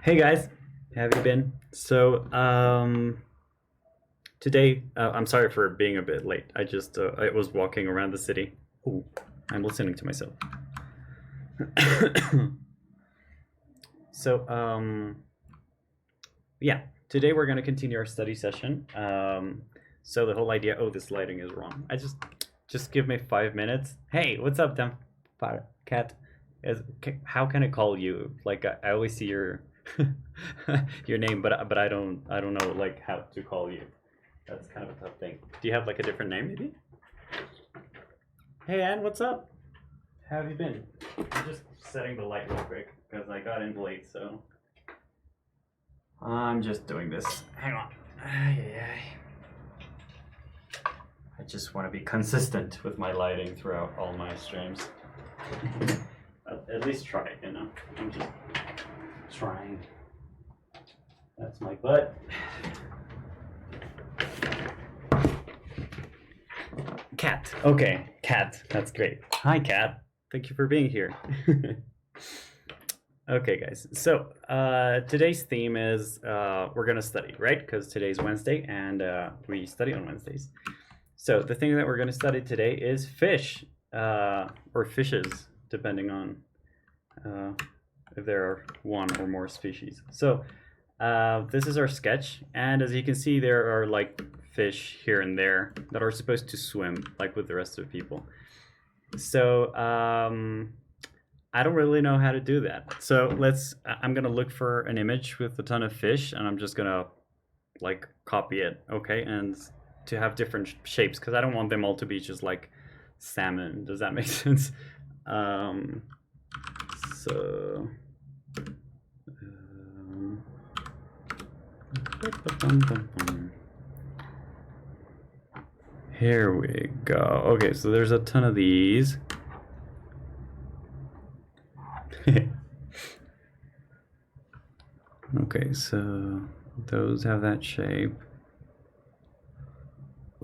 Hey guys, how have you been? Today, I'm sorry for being a bit late. I was walking around the city. Ooh, I'm listening to myself. so, yeah, today we're going to continue our study session. So the whole idea, oh, this lighting is wrong. Just give me 5 minutes. Hey, what's up, Dem? Cat? How can I call you? Like, I always see your your name, but I don't know like how to call you. That's kind of a tough thing. Do you have like a different name, maybe? Hey, Ann, what's up? How have you been? I'm just setting the light real quick because I got in late, so I'm just doing this. Hang on. I just want to be consistent with my lighting throughout all my streams. At least try, you know. I'm just trying. That's my butt. Cat. Okay, Cat. That's great. Hi, Cat. Thank you for being here. Okay, guys. So today's theme is we're gonna study, right? Because today's Wednesday, and we study on Wednesdays. So the thing that we're gonna study today is fish, or fishes, depending on if there are one or more species. So this is our sketch, and as you can see, there are like fish here and there that are supposed to swim like with the rest of the people. So I don't really know how to do that. So I'm gonna look for an image with a ton of fish, and I'm just gonna like copy it, okay, and to have different shapes, because I don't want them all to be just like salmon. Does that make sense? So here we go. Okay, so there's a ton of these. Okay, so those have that shape.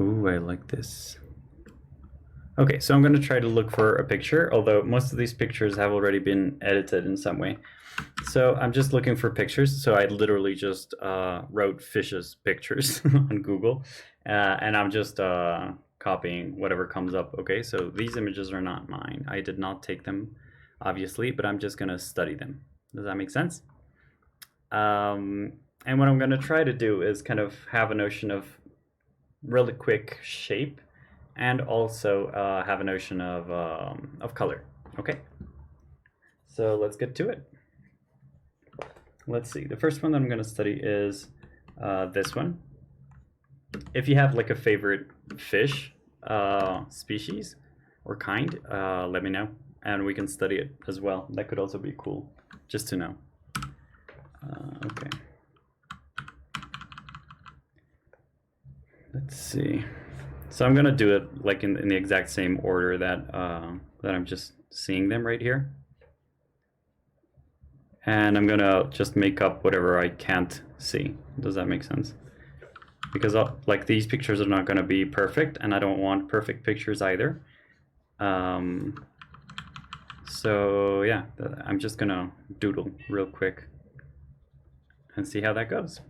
Ooh, I like this. Okay, so I'm going to try to look for a picture, although most of these pictures have already been edited in some way. So I'm just looking for pictures. So I literally just wrote fishes pictures on Google, and I'm just copying whatever comes up. Okay, so these images are not mine. I did not take them, obviously, but I'm just going to study them. Does that make sense? And what I'm going to try to do is kind of have a notion of really quick shape, and also have a notion of color. Okay, so let's get to it. Let's see. The first one that I'm going to study is this one. If you have like a favorite fish species or kind, let me know, and we can study it as well. That could also be cool, just to know. Okay. Let's see. So I'm gonna do it like in the exact same order that that I'm just seeing them right here, and I'm gonna just make up whatever I can't see. Does that make sense? Because like these pictures are not gonna be perfect, and I don't want perfect pictures either. So yeah, I'm just gonna doodle real quick and see how that goes.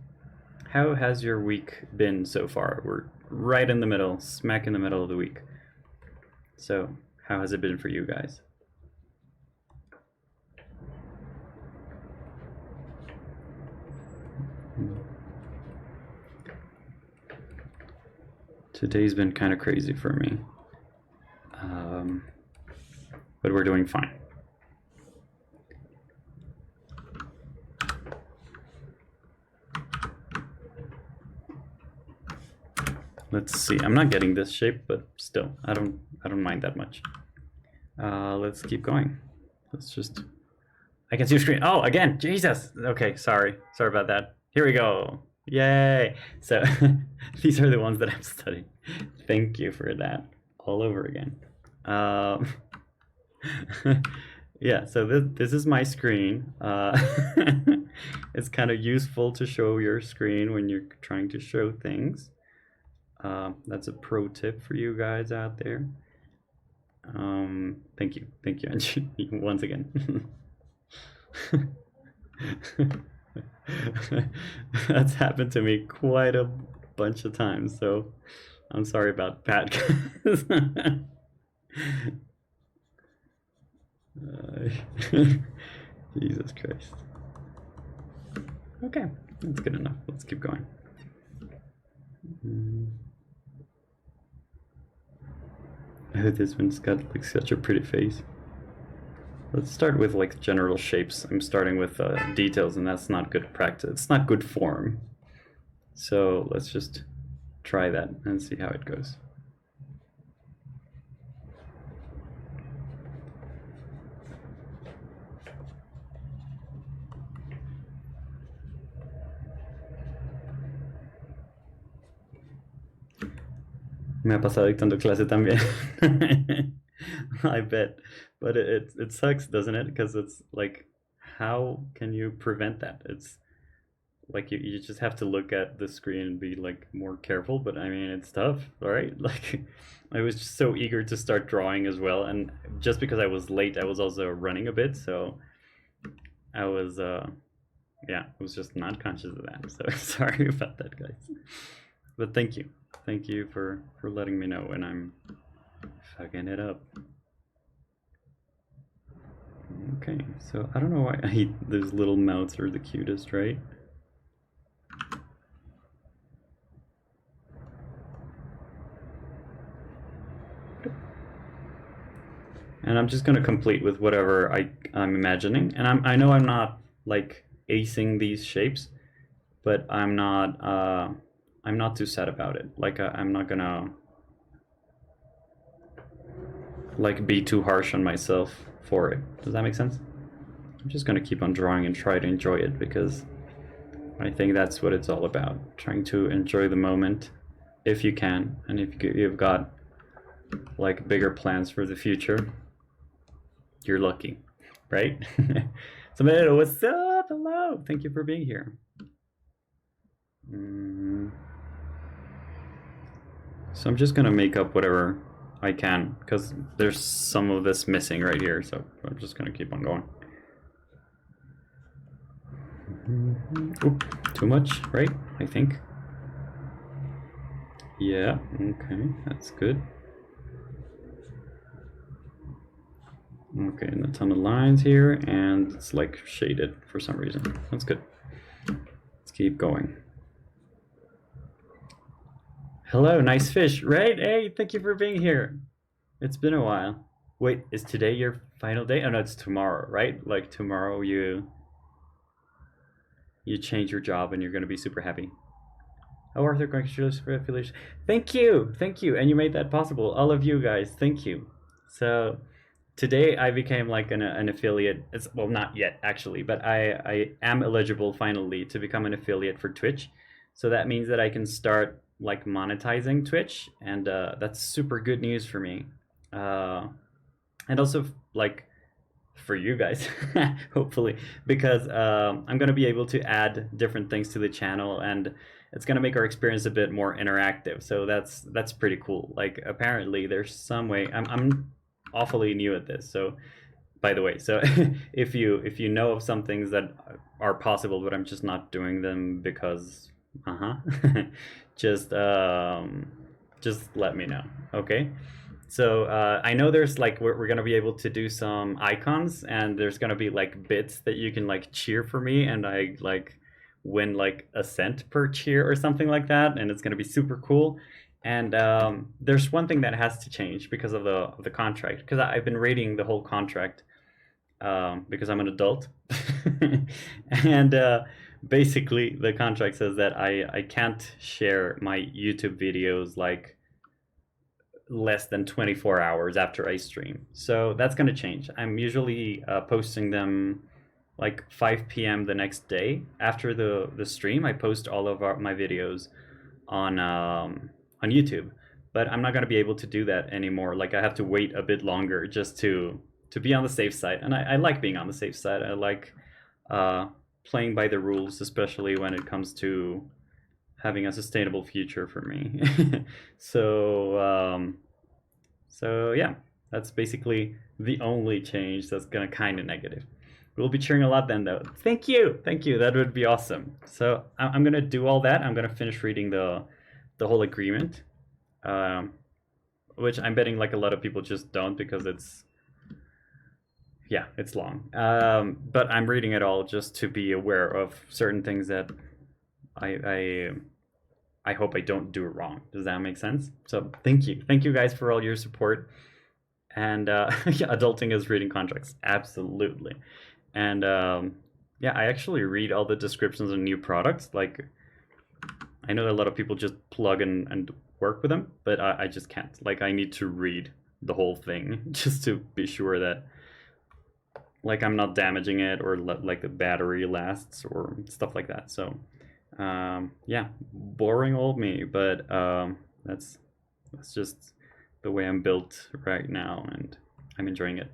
How has your week been so far? We're right in the middle, smack in the middle of the week. So how has it been for you guys? Today's been kind of crazy for me, but we're doing fine. Let's see. I'm not getting this shape, but still, I don't mind that much. Let's keep going. I can see your screen. Oh, again, Jesus. Okay, sorry about that. Here we go. Yay! So these are the ones that I'm studying. Thank you for that. All over again. Yeah. So this is my screen. It's kind of useful to show your screen when you're trying to show things. That's a pro tip for you guys out there. Thank you, Angie, once again. That's happened to me quite a bunch of times, so I'm sorry about that. Jesus Christ. Okay, that's good enough. Let's keep going. Oh, this one's got like such a pretty face. Let's start with like general shapes. I'm starting with details, and that's not good practice. It's not good form. So let's just try that and see how it goes. Me ha pasado dictando clase también. I bet. But it sucks, doesn't it? Because it's like, how can you prevent that? It's like you just have to look at the screen and be like more careful. But I mean, it's tough, all right? Like, I was just so eager to start drawing as well. And just because I was late, I was also running a bit. So I was, yeah, I was just not conscious of that. So sorry about that, guys. But thank you. Thank you for letting me know when I'm fucking it up. Okay, so I don't know why those little mouths are the cutest, right? And I'm just gonna complete with whatever I'm imagining. And I know I'm not like acing these shapes, but I'm not too sad about it. Like I'm not gonna like be too harsh on myself for it. Does that make sense? I'm just gonna keep on drawing and try to enjoy it, because I think that's what it's all about. Trying to enjoy the moment if you can, and if you've got like bigger plans for the future, you're lucky, right? So what's up? Hello, thank you for being here. So I'm just gonna make up whatever I can, because there's some of this missing right here, so I'm just gonna keep on going. Oop, too much, right? I think. Yeah, okay, that's good. Okay, and a ton of lines here, and it's like shaded for some reason. That's good. Let's keep going. Hello, nice fish, right? Hey, thank you for being here. It's been a while. Wait, is today your final day? Oh no, it's tomorrow, right? Like tomorrow you change your job and you're gonna be super happy. Oh, Arthur, congratulations for affiliation. Thank you, and you made that possible. All of you guys, thank you. So today I became like an affiliate. Well, not yet actually, but I am eligible finally to become an affiliate for Twitch. So that means that I can start like monetizing Twitch, and that's super good news for me. And also like for you guys, hopefully, because I'm gonna be able to add different things to the channel, and it's gonna make our experience a bit more interactive. So that's pretty cool. Like apparently there's some way. I'm awfully new at this, so by the way, so if you know of some things that are possible but I'm just not doing them because just let me know, okay? So I know there's like we're gonna be able to do some icons, and there's gonna be like bits that you can like cheer for me, and I like win like a cent per cheer or something like that, and it's gonna be super cool. And there's one thing that has to change because of the contract, because I've been reading the whole contract because I'm an adult, and basically the contract says that I can't share my YouTube videos like less than 24 hours after I stream. So that's going to change. I'm usually posting them like 5 p.m. the next day after the stream. I post all of my videos on YouTube, but I'm not going to be able to do that anymore. Like I have to wait a bit longer just to be on the safe side. And I like being on the safe side. I like playing by the rules, especially when it comes to having a sustainable future for me. So yeah, that's basically the only change that's gonna kind of negative. We'll be cheering a lot then, though. Thank you. That would be awesome. So I'm gonna do all that. I'm gonna finish reading the whole agreement, which I'm betting like a lot of people just don't because it's long. But I'm reading it all just to be aware of certain things that I hope I don't do wrong. Does that make sense? So thank you guys for all your support. And adulting is reading contracts, absolutely. And I actually read all the descriptions of new products. Like, I know that a lot of people just plug and work with them, but I just can't. Like, I need to read the whole thing just to be sure that, like, I'm not damaging it or like the battery lasts or stuff like that. So boring old me, but that's just the way I'm built right now, and I'm enjoying it.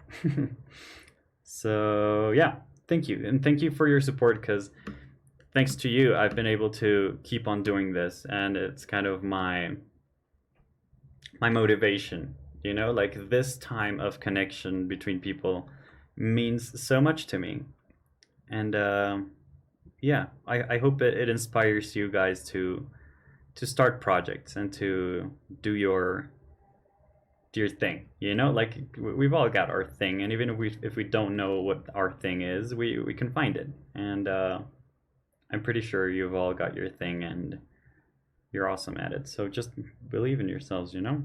So yeah, thank you, and thank you for your support, because thanks to you I've been able to keep on doing this, and it's kind of my motivation, you know, like this time of connection between people means so much to me. And I hope it inspires you guys to start projects and to do your thing, you know, like we've all got our thing, and even if we don't know what our thing is, we can find it. And I'm pretty sure you've all got your thing and you're awesome at it. So just believe in yourselves, you know,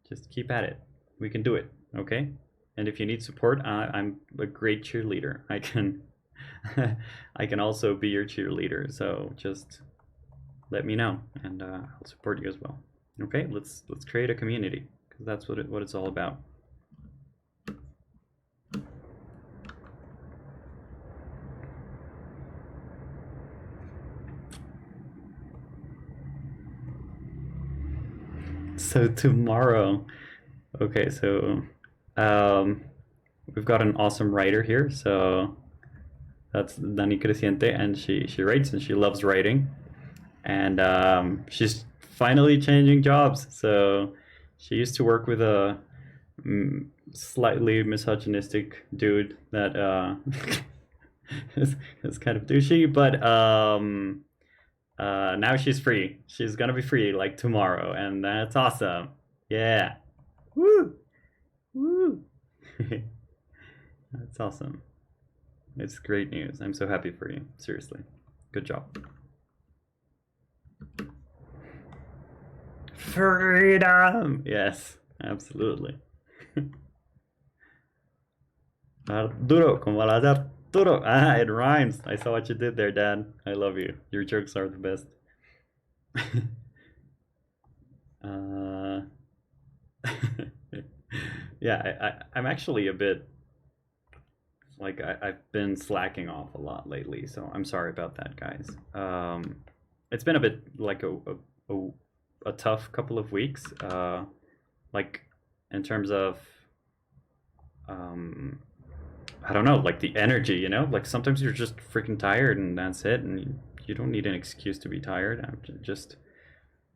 just keep at it. We can do it. Okay. And if you need support, I'm a great cheerleader. I can also be your cheerleader. So just let me know, and I'll support you as well. Okay, let's create a community, because that's what it's all about. So tomorrow, okay, so we've got an awesome writer here. So that's Dani Creciente, and she writes and she loves writing, and she's finally changing jobs. So she used to work with a slightly misogynistic dude that is kind of douchey, but now she's free. She's gonna be free like tomorrow, and that's awesome. Yeah. Woo! Woo! That's awesome. It's great news. I'm so happy for you. Seriously. Good job. Freedom! Yes, absolutely. Arturo, como las Arturo. Ah, it rhymes. I saw what you did there, Dad. I love you. Your jokes are the best. I'm actually a bit, like, I've been slacking off a lot lately, so I'm sorry about that, guys. It's been a bit like a tough couple of weeks, like in terms of I don't know, like the energy, you know, like sometimes you're just freaking tired and that's it, and you don't need an excuse to be tired. Just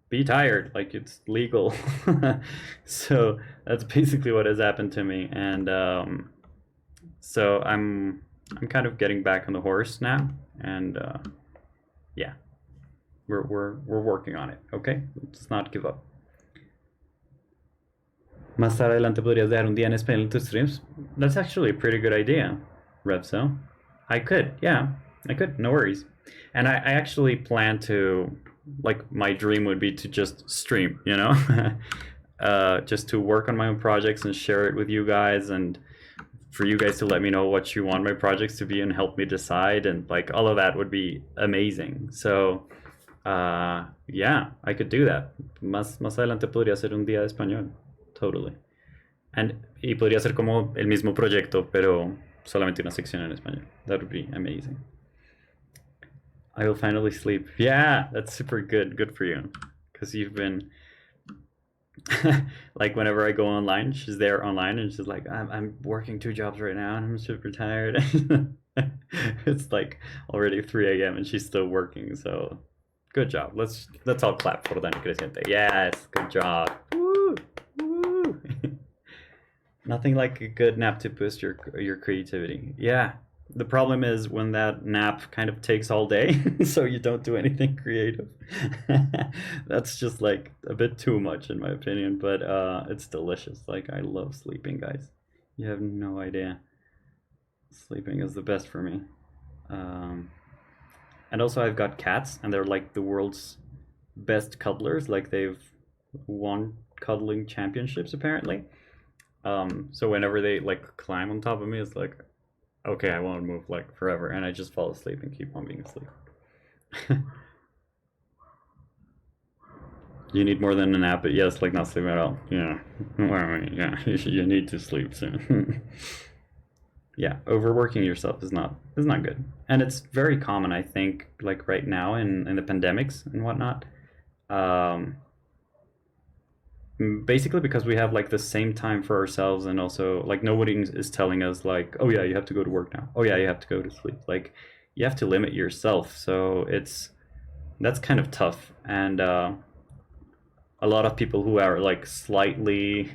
be tired, like it's legal. So that's basically what has happened to me, and so I'm kind of getting back on the horse now, and yeah, we're working on it. Okay, let's not give up. Más adelante podrías dejar un día en español en tus streams. That's actually a pretty good idea, Revso. I could, yeah, I could, no worries. And I actually plan to, like, my dream would be to just stream, you know, just to work on my own projects and share it with you guys, and for you guys to let me know what you want my projects to be and help me decide, and like all of that would be amazing. So yeah, I could do that. Más adelante podría ser un día de español. Totally. Y podría ser como el mismo proyecto, pero solamente una sección en español. That would be amazing. I will finally sleep. Yeah, that's super good. Good for you. Because you've been like, whenever I go online, she's there online and she's like, I'm working 2 jobs right now and I'm super tired. It's like already 3 a.m. and she's still working. So good job. Let's all clap for Dani Creciente. Yes, good job. Woo! Woo! Nothing like a good nap to boost your creativity. Yeah. The problem is when that nap kind of takes all day, so you don't do anything creative. That's just like a bit too much in my opinion, but it's delicious. Like I love sleeping, guys. You have no idea. Sleeping is the best for me. And also I've got cats, and they're like the world's best cuddlers. Like they've won cuddling championships apparently. So whenever they like climb on top of me, it's like, okay, I won't move like forever, and I just fall asleep and keep on being asleep. You need more than a nap, but yes, like not sleeping at all. Yeah, well, yeah, you need to sleep soon. Yeah, overworking yourself is not good, and it's very common, I think, like right now in the pandemics and whatnot. Um, Basically because we have like the same time for ourselves, and also like nobody is telling us like, oh yeah, you have to go to work now, oh yeah, you have to go to sleep. Like you have to limit yourself, so that's kind of tough. And a lot of people who are like slightly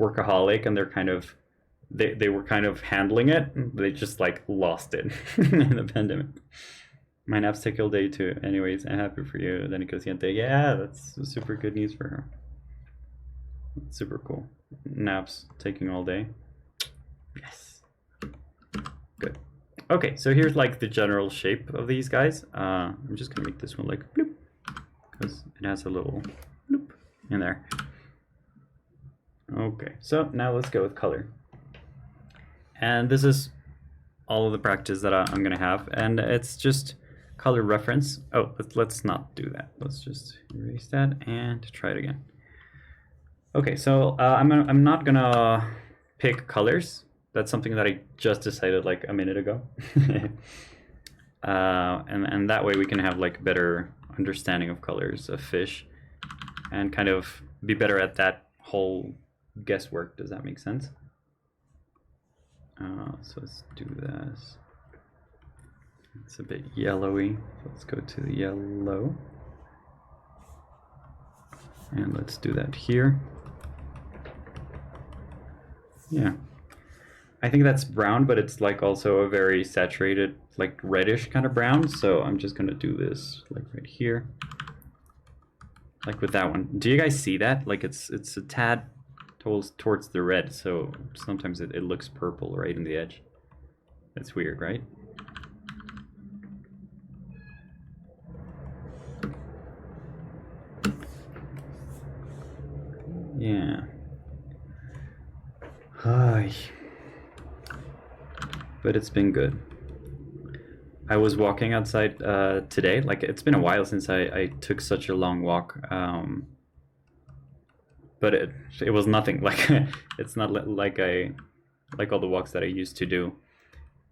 workaholic, and they were kind of handling it, they just like lost it in the pandemic. My naps take all day too. Anyways, I'm happy for you. Then it goes, yeah, that's super good news for her. Super cool. Naps taking all day. Yes. Good. Okay, so here's like the general shape of these guys. I'm just gonna make this one like bloop, because it has a little bloop in there. Okay, so now let's go with color. And this is all of the practice that I'm gonna have, and it's just color reference. Oh, let's not do that. Let's just erase that and try it again. Okay, so I'm not gonna pick colors. That's something that I just decided like a minute ago. And that way we can have like better understanding of colors of fish, and kind of be better at that whole guesswork. Does that make sense? So let's do this. It's a bit yellowy. Let's go to the yellow. And let's do that here. Yeah, I think that's brown, but it's like also a very saturated, like reddish kind of brown. So I'm just gonna do this like right here, like with that one. Do you guys see that? Like it's a tad towards the red, so sometimes it looks purple right in the edge. That's weird, right? Yeah. Hi. But it's been good. I was walking outside today. Like it's been a while since I took such a long walk. But it was nothing like it's not like all the walks that I used to do.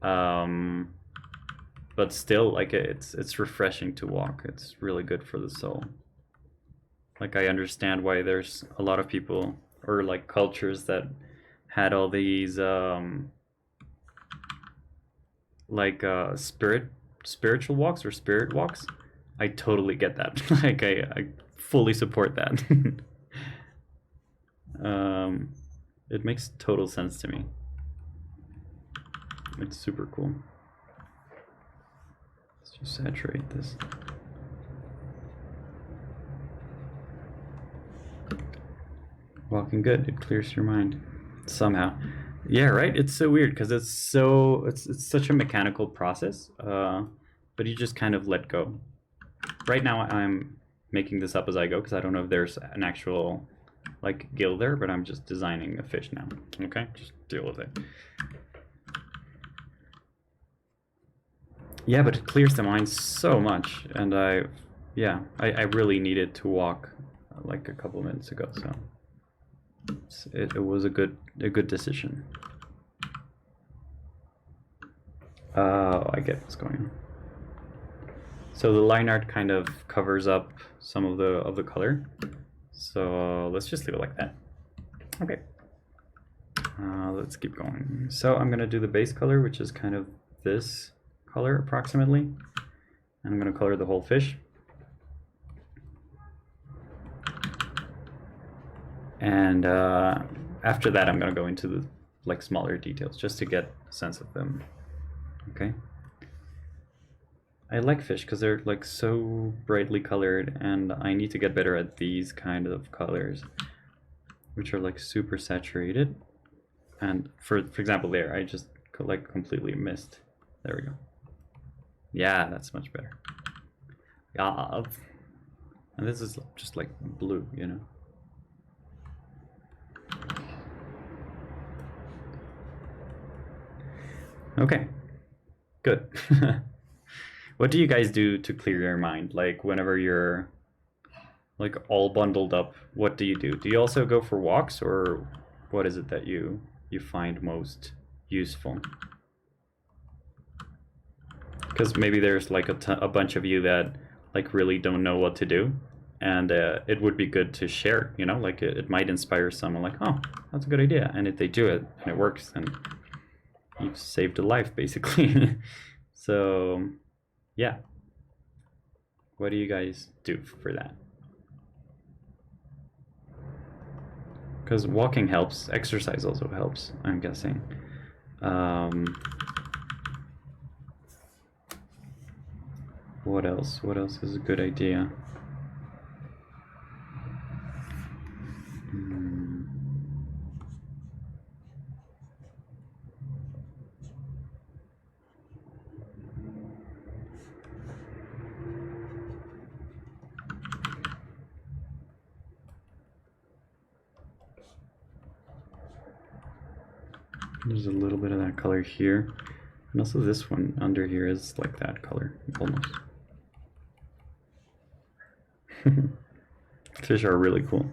But still, like it's refreshing to walk. It's really good for the soul. Like I understand why there's a lot of people or like cultures that had all these like spiritual walks or spirit walks. I totally get that. Like I fully support that. It makes total sense to me. It's super cool. Let's just saturate this. Walking good. It clears your mind somehow. Yeah, right. It's so weird because it's such a mechanical process, but you just kind of let go. Right now, I'm making this up as I go because I don't know if there's an actual like gill there, but I'm just designing a fish now. Okay, just deal with it. Yeah, but it clears the mind so much, and I really needed to walk like a couple minutes ago, so it was a good decision. I get what's going on. So the line art kind of covers up some of the color. So let's just leave it like that. Okay. Let's keep going. So I'm gonna do the base color, which is kind of this color approximately. And I'm gonna color the whole fish. And after that, I'm gonna go into the like smaller details just to get a sense of them. Okay. I like fish because they're like so brightly colored, and I need to get better at these kind of colors, which are like super saturated. And for example, there I just like completely missed. There we go. Yeah, that's much better. Yeah, and this is just like blue, you know. Okay, good. What do you guys do to clear your mind? Like whenever you're like all bundled up, what do you do? Do you also go for walks, or what is it that you find most useful? Because maybe there's like a bunch of you that like really don't know what to do, and it would be good to share, you know, like it might inspire someone like, oh, that's a good idea, and if they do it and it works, then you've saved a life basically. So yeah, what do you guys do for that? Because walking helps, exercise also helps, I'm guessing. What else? What else is a good idea? There's a little bit of that color here. And also this one under here is like that color, almost. Fish are really cool.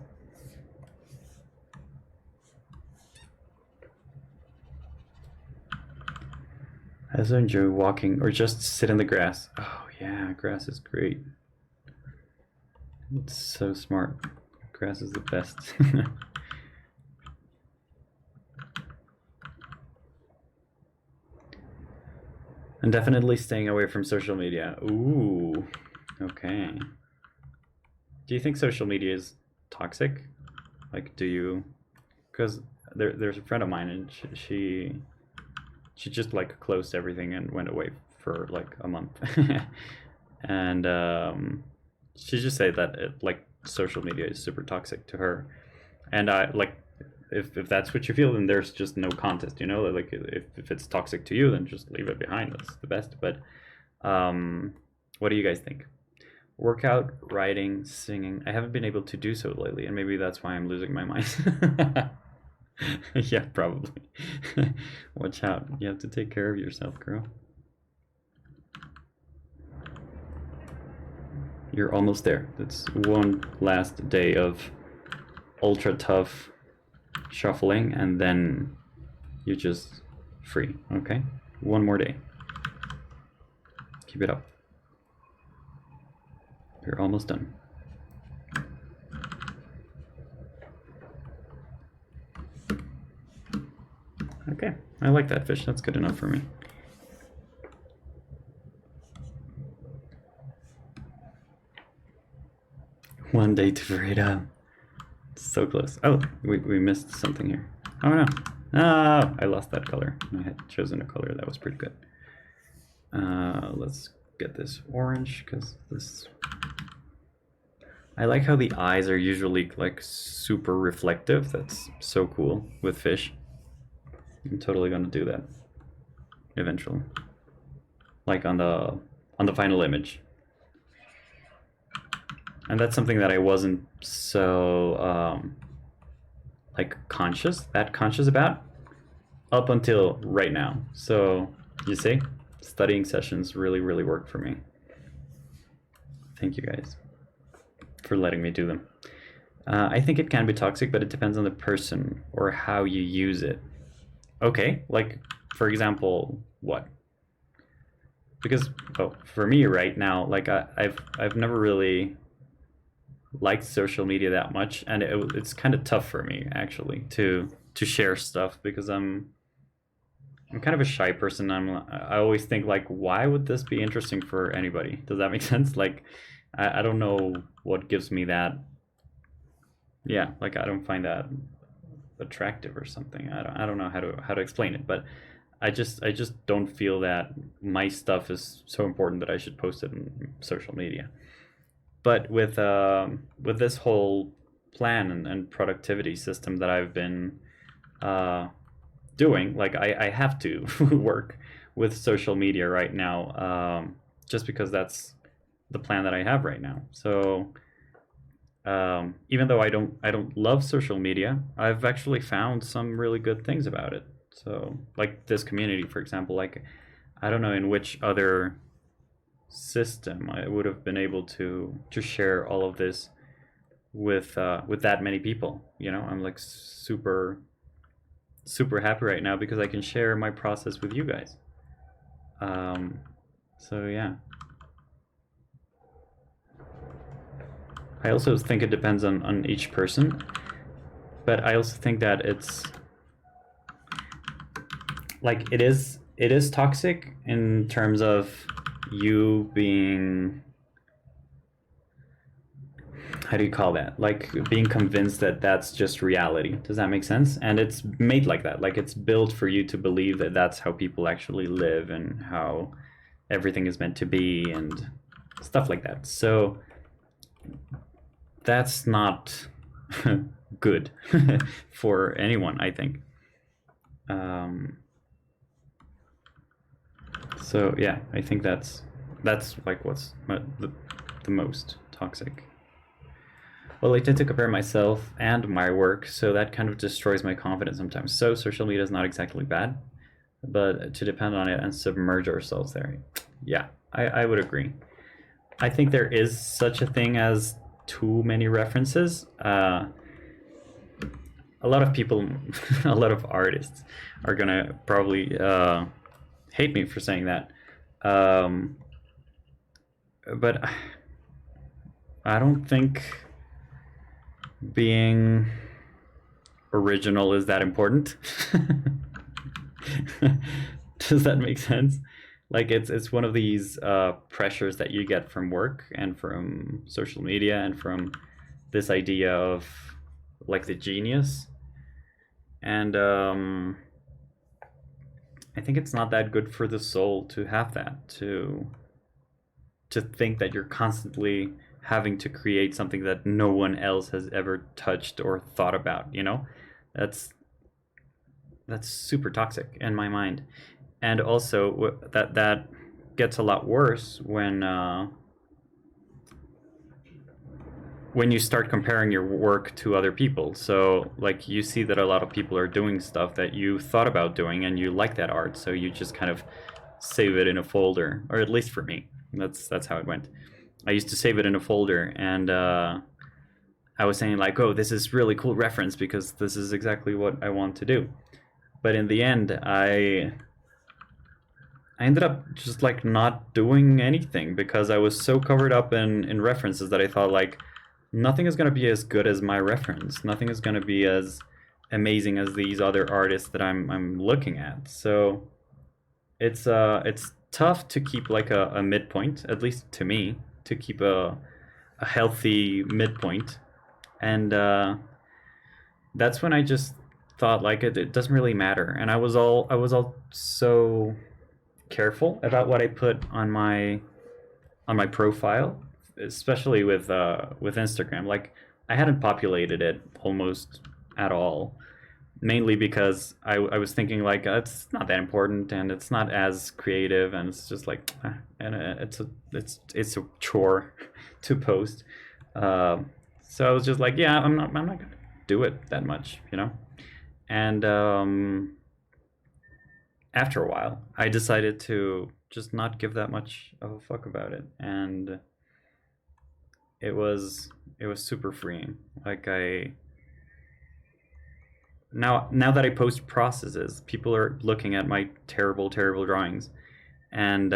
I also enjoy walking or just sit in the grass. Oh yeah, grass is great. It's so smart. Grass is the best. And definitely staying away from social media. Ooh, okay. Do you think social media is toxic? Like, do you? Because there's a friend of mine, and she just like closed everything and went away for like a month. And she just said that like social media is super toxic to her. And I like, if that's what you feel, then there's just no contest, you know. Like if it's toxic to you, then just leave it behind. That's the best. But what do you guys think? Workout, writing, singing. I haven't been able to do so lately, and maybe that's why I'm losing my mind. Yeah, probably. Watch out. You have to take care of yourself, girl. You're almost there. That's one last day of ultra tough shuffling, and then you're just free, okay? One more day. Keep it up. You're almost done. Okay, I like that fish. That's good enough for me. One day to Vereda. So close. Oh, we missed something here. Oh no. Ah, I lost that color. I had chosen a color that was pretty good. Let's get this orange, because this... I like how the eyes are usually like super reflective. That's so cool with fish. I'm totally gonna do that eventually. Like on the final image. And that's something that I wasn't so like conscious about up until right now. So you see, studying sessions really work for me. Thank you guys for letting me do them. I think it can be toxic, but it depends on the person or how you use it. Okay, like for example, what? Because for me right now, like I've never really liked social media that much, and it's kind of tough for me actually to share stuff, because I'm kind of a shy person. I always think like, why would this be interesting for anybody? Does that make sense? Like I don't know what gives me that. Yeah, like I don't find that attractive or something. I don't know how to explain it, but I just don't feel that my stuff is so important that I should post it on social media. But with this whole plan and productivity system that I've been doing, like I have to work with social media right now, just because that's the plan that I have right now. So even though I don't love social media, I've actually found some really good things about it. So like this community, for example, like I don't know in which other system I would have been able to share all of this with that many people. You know, I'm like super happy right now because I can share my process with you guys. So yeah. I also think it depends on each person, but I also think that it's like it is toxic in terms of you being, how do you call that, like being convinced that that's just reality. Does that make sense? And it's made like that, like it's built for you to believe that that's how people actually live and how everything is meant to be and stuff like that. So that's not good for anyone, I think. So yeah, I think that's like what's the most toxic. Well, I tend to compare myself and my work, so that kind of destroys my confidence sometimes. So social media is not exactly bad, but to depend on it and submerge ourselves there, yeah, I would agree. I think there is such a thing as too many references. A lot of people, a lot of artists are gonna probably hate me for saying that. But I don't think being original is that important. Does that make sense? Like it's one of these pressures that you get from work and from social media and from this idea of like the genius. And I think it's not that good for the soul to have that, to think that you're constantly having to create something that no one else has ever touched or thought about, you know? That's super toxic in my mind. And also that gets a lot worse when you start comparing your work to other people. So like you see that a lot of people are doing stuff that you thought about doing and you like that art, so you just kind of save it in a folder, or at least for me, that's how it went. I used to save it in a folder, and I was saying like, oh, this is really cool reference because this is exactly what I want to do. But in the end, I ended up just like not doing anything because I was so covered up in references that I thought like, nothing is going to be as good as my reference. Nothing is going to be as amazing as these other artists that I'm looking at. So it's tough to keep like a midpoint, at least to me, to keep a healthy midpoint. And that's when I just thought like it doesn't really matter. And I was all so careful about what I put on my profile, especially with Instagram. Like I hadn't populated it almost at all, mainly because I was thinking like it's not that important and it's not as creative and it's just like and it's a chore to post. So I was just like, yeah, I'm not gonna do it that much, you know. And after a while, I decided to just not give that much of a fuck about it, and it was super freeing. Like now that I post processes, people are looking at my terrible drawings, and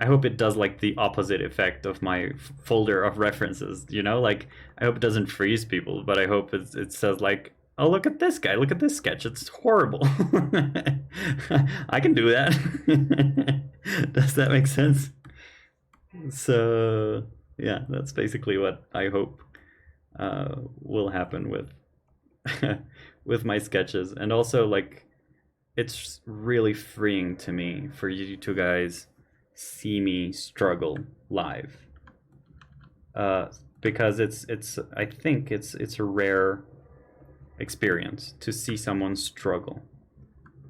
I hope it does like the opposite effect of my folder of references, you know? Like I hope it doesn't freeze people, but I hope it says like, oh, look at this guy, look at this sketch, it's horrible. I can do that. Does that make sense? So yeah, that's basically what I hope. will happen with with my sketches. And also, like, it's really freeing to me for you two guys see me struggle live, because it's I think it's a rare experience to see someone struggle,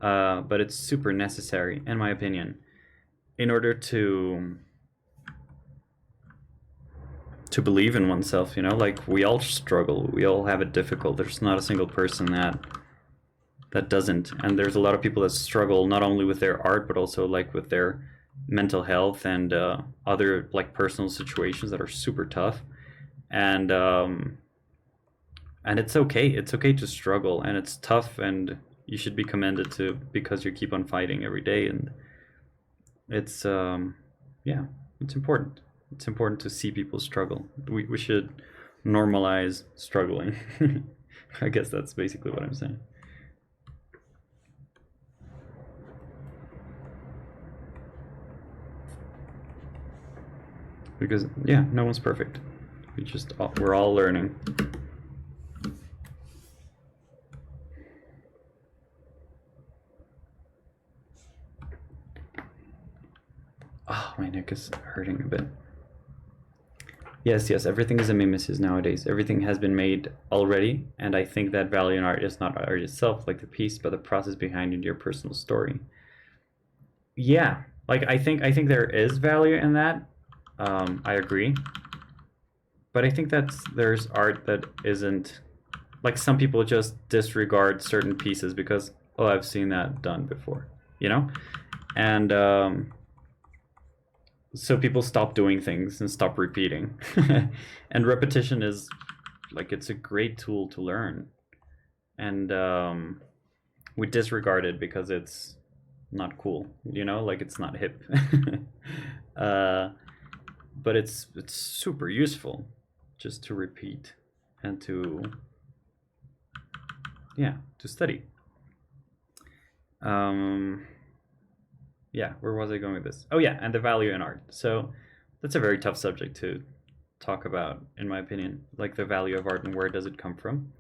but it's super necessary, in my opinion, in order to believe in oneself. You know, like, we all struggle, we all have it difficult. There's not a single person that doesn't, and there's a lot of people that struggle not only with their art but also like with their mental health and other like personal situations that are super tough. And it's okay to struggle, and it's tough, and you should be commended to, because you keep on fighting every day. And it's yeah, it's important. It's important to see people struggle. We should normalize struggling. I guess that's basically what I'm saying. Because, yeah, no one's perfect. We're all learning. Oh, my neck is hurting a bit. Yes, everything is a mimesis nowadays. Everything has been made already, and I think that value in art is not art itself, like the piece, but the process behind it, your personal story. Yeah, like, I think there is value in that. I agree. But I think there's art that isn't, like, some people just disregard certain pieces because, oh, I've seen that done before, you know? And so people stop doing things and stop repeating. And repetition is, like, it's a great tool to learn. And we disregard it because it's not cool, you know, like, it's not hip. But it's super useful just to repeat and to, yeah, to study. Yeah, where was I going with this? Oh yeah, and the value in art. So that's a very tough subject to talk about, in my opinion, like the value of art and where does it come from.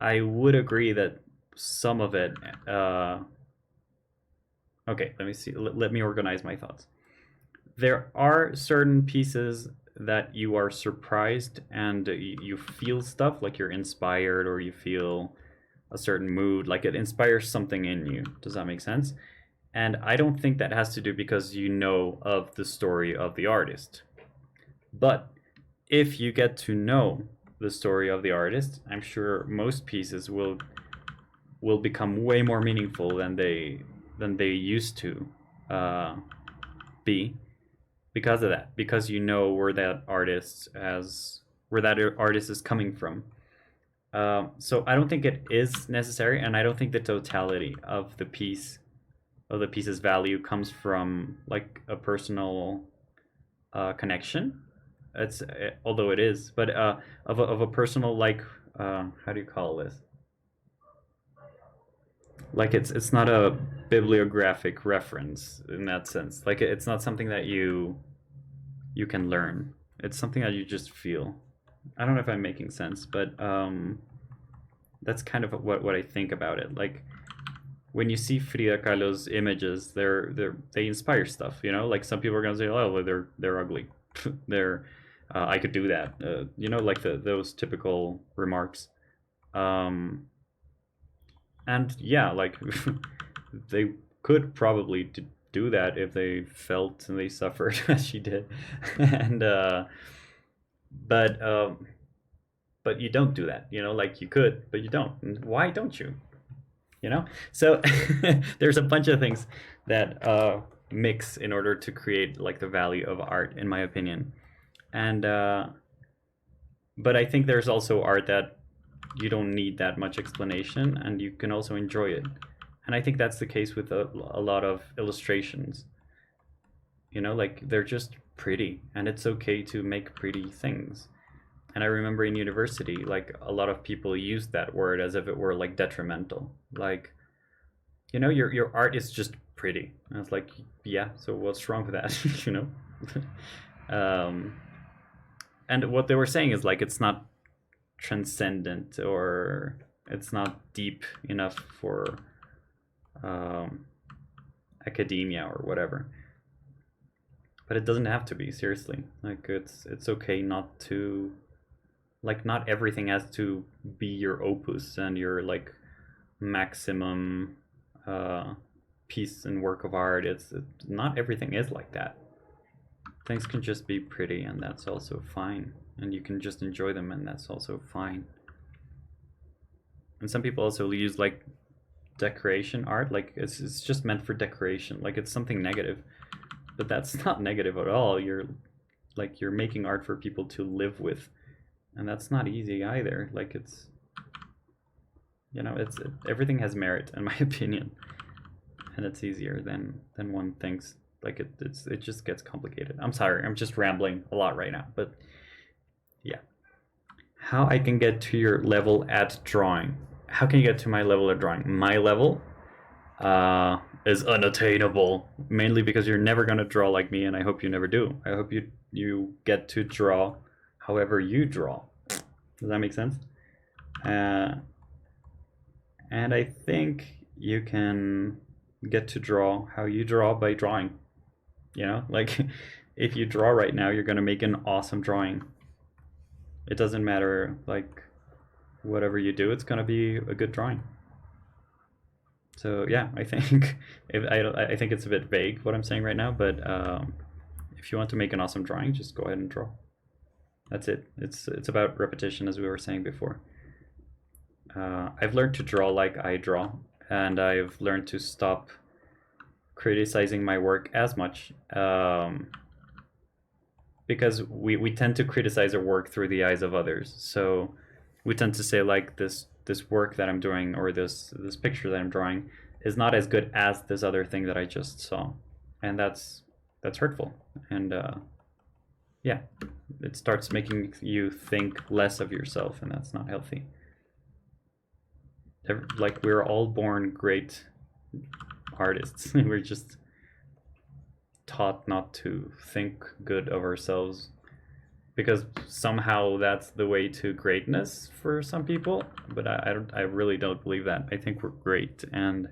I would agree that some of it, okay, let me see, let me organize my thoughts. There are certain pieces that you are surprised and you feel stuff, like you're inspired, or you feel a certain mood, like it inspires something in you. Does that make sense? And I don't think that has to do because you know of the story of the artist. But if you get to know the story of the artist, I'm sure most pieces will become way more meaningful than they used to be, because of that, because you know where that artist is coming from. So I don't think it is necessary, and I don't think the totality of the piece's value comes from like a personal connection. It's although it is, but of a personal, like, how do you call this? Like, it's not a bibliographic reference in that sense. Like, it's not something that you can learn. It's something that you just feel. I don't know if I'm making sense, but that's kind of what I think about it. Like, when you see Frida Kahlo's images, they inspire stuff. You know, like, some people are gonna say, oh, well, they're ugly. they're I could do that. You know, like those typical remarks. And yeah, like, they could probably do that if they felt and they suffered as she did. And but you don't do that, you know, like, you could, but you don't. And why don't you? You know? So there's a bunch of things that mix in order to create, like, the value of art, in my opinion. And but I think there's also art that you don't need that much explanation, and you can also enjoy it. And I think that's the case with a lot of illustrations. You know, like, they're just pretty, and it's okay to make pretty things. And I remember in university, like, a lot of people used that word as if it were, like, detrimental. Like, you know, your art is just pretty. And it's like, yeah, so what's wrong with that? You know? And what they were saying is, like, it's not transcendent, or it's not deep enough for academia or whatever. But it doesn't have to be, seriously. Like, it's okay not to, like, not everything has to be your opus and your like maximum piece and work of art. It's not everything is like that. Things can just be pretty, and that's also fine. And you can just enjoy them, and that's also fine. And some people also use like decoration art, like it's just meant for decoration, like it's something negative. But that's not negative at all. You're making art for people to live with, and that's not easy either. Like, it's, you know, everything has merit, in my opinion, and it's easier than one thinks. Like, it just gets complicated. I'm sorry, I'm just rambling a lot right now, but yeah. How I can get to your level at drawing? How can you get to my level at drawing? My level is unattainable, mainly because you're never going to draw like me, and I hope you never do. I hope you get to draw however you draw. Does that make sense? And I think you can get to draw how you draw by drawing. You know, like, if you draw right now, you're going to make an awesome drawing. It doesn't matter, like, whatever you do, it's going to be a good drawing. So yeah, I think I think it's a bit vague what I'm saying right now, but if you want to make an awesome drawing, just go ahead and draw. That's it. It's about repetition, as we were saying before. I've learned to draw like I draw, and I've learned to stop criticizing my work as much, because we tend to criticize our work through the eyes of others. So we tend to say, like, this work that I'm doing, or this picture that I'm drawing, is not as good as this other thing that I just saw, and that's hurtful. And yeah, it starts making you think less of yourself, and that's not healthy. Like, we're all born great artists. We're just taught not to think good of ourselves, because somehow that's the way to greatness for some people. But I really don't believe that. I think we're great, and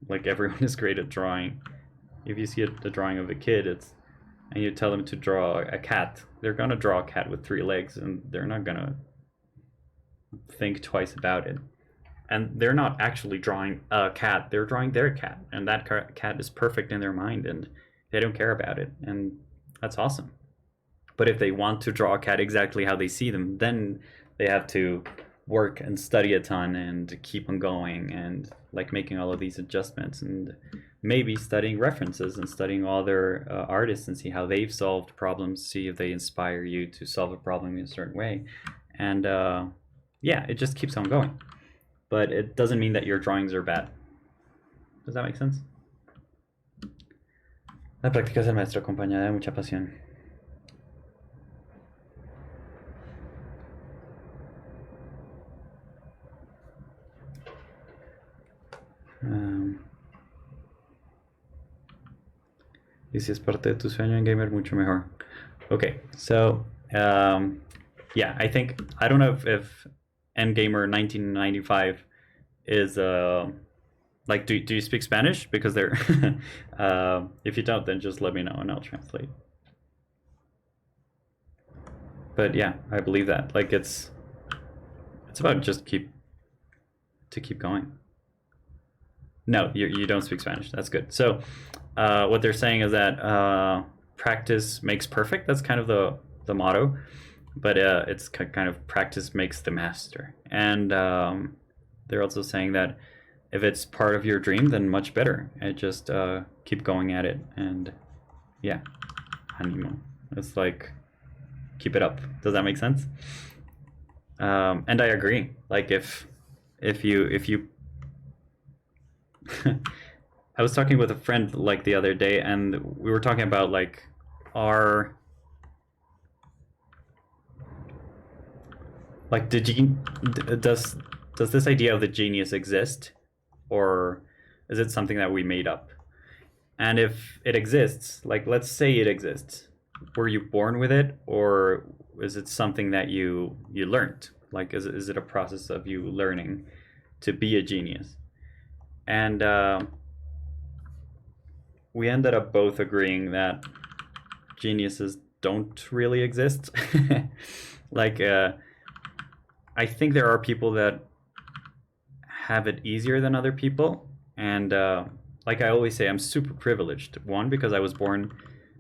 like, everyone is great at drawing. If you see a drawing of a kid, and you tell them to draw a cat, they're gonna draw a cat with 3 legs, and they're not gonna think twice about it. And they're not actually drawing a cat, they're drawing their cat, and that cat is perfect in their mind, and they don't care about it, and that's awesome. But if they want to draw a cat exactly how they see them, then they have to work and study a ton and keep on going, and like making all of these adjustments, and maybe studying references and studying all their artists and see how they've solved problems, see if they inspire you to solve a problem in a certain way. And yeah, it just keeps on going. But it doesn't mean that your drawings are bad. Does that make sense? La práctica es el maestro, acompañada de mucha pasión. Y si es parte de tu sueño en gamer, mucho mejor. Okay, so yeah, I think, I don't know if Endgamer 1995 is like, do you speak Spanish? Because they're if you don't, then just let me know and I'll translate. But yeah, I believe that, like, it's about just keep going. No, you don't speak Spanish. That's good. So what they're saying is that practice makes perfect. That's kind of the motto. But it's kind of practice makes the master. And they're also saying that if it's part of your dream, then much better. And just keep going at it. And yeah, animo. It's like, keep it up. Does that make sense? And I agree. Like, if you I was talking with a friend like the other day, and we were talking about like does this idea of the genius exist, or is it something that we made up? And if it exists, like, let's say it exists, were you born with it, or is it something that you learned? Like, is it a process of you learning to be a genius? And we ended up both agreeing that geniuses don't really exist. Like, I think there are people that have it easier than other people, and like I always say, I'm super privileged. One, because I was born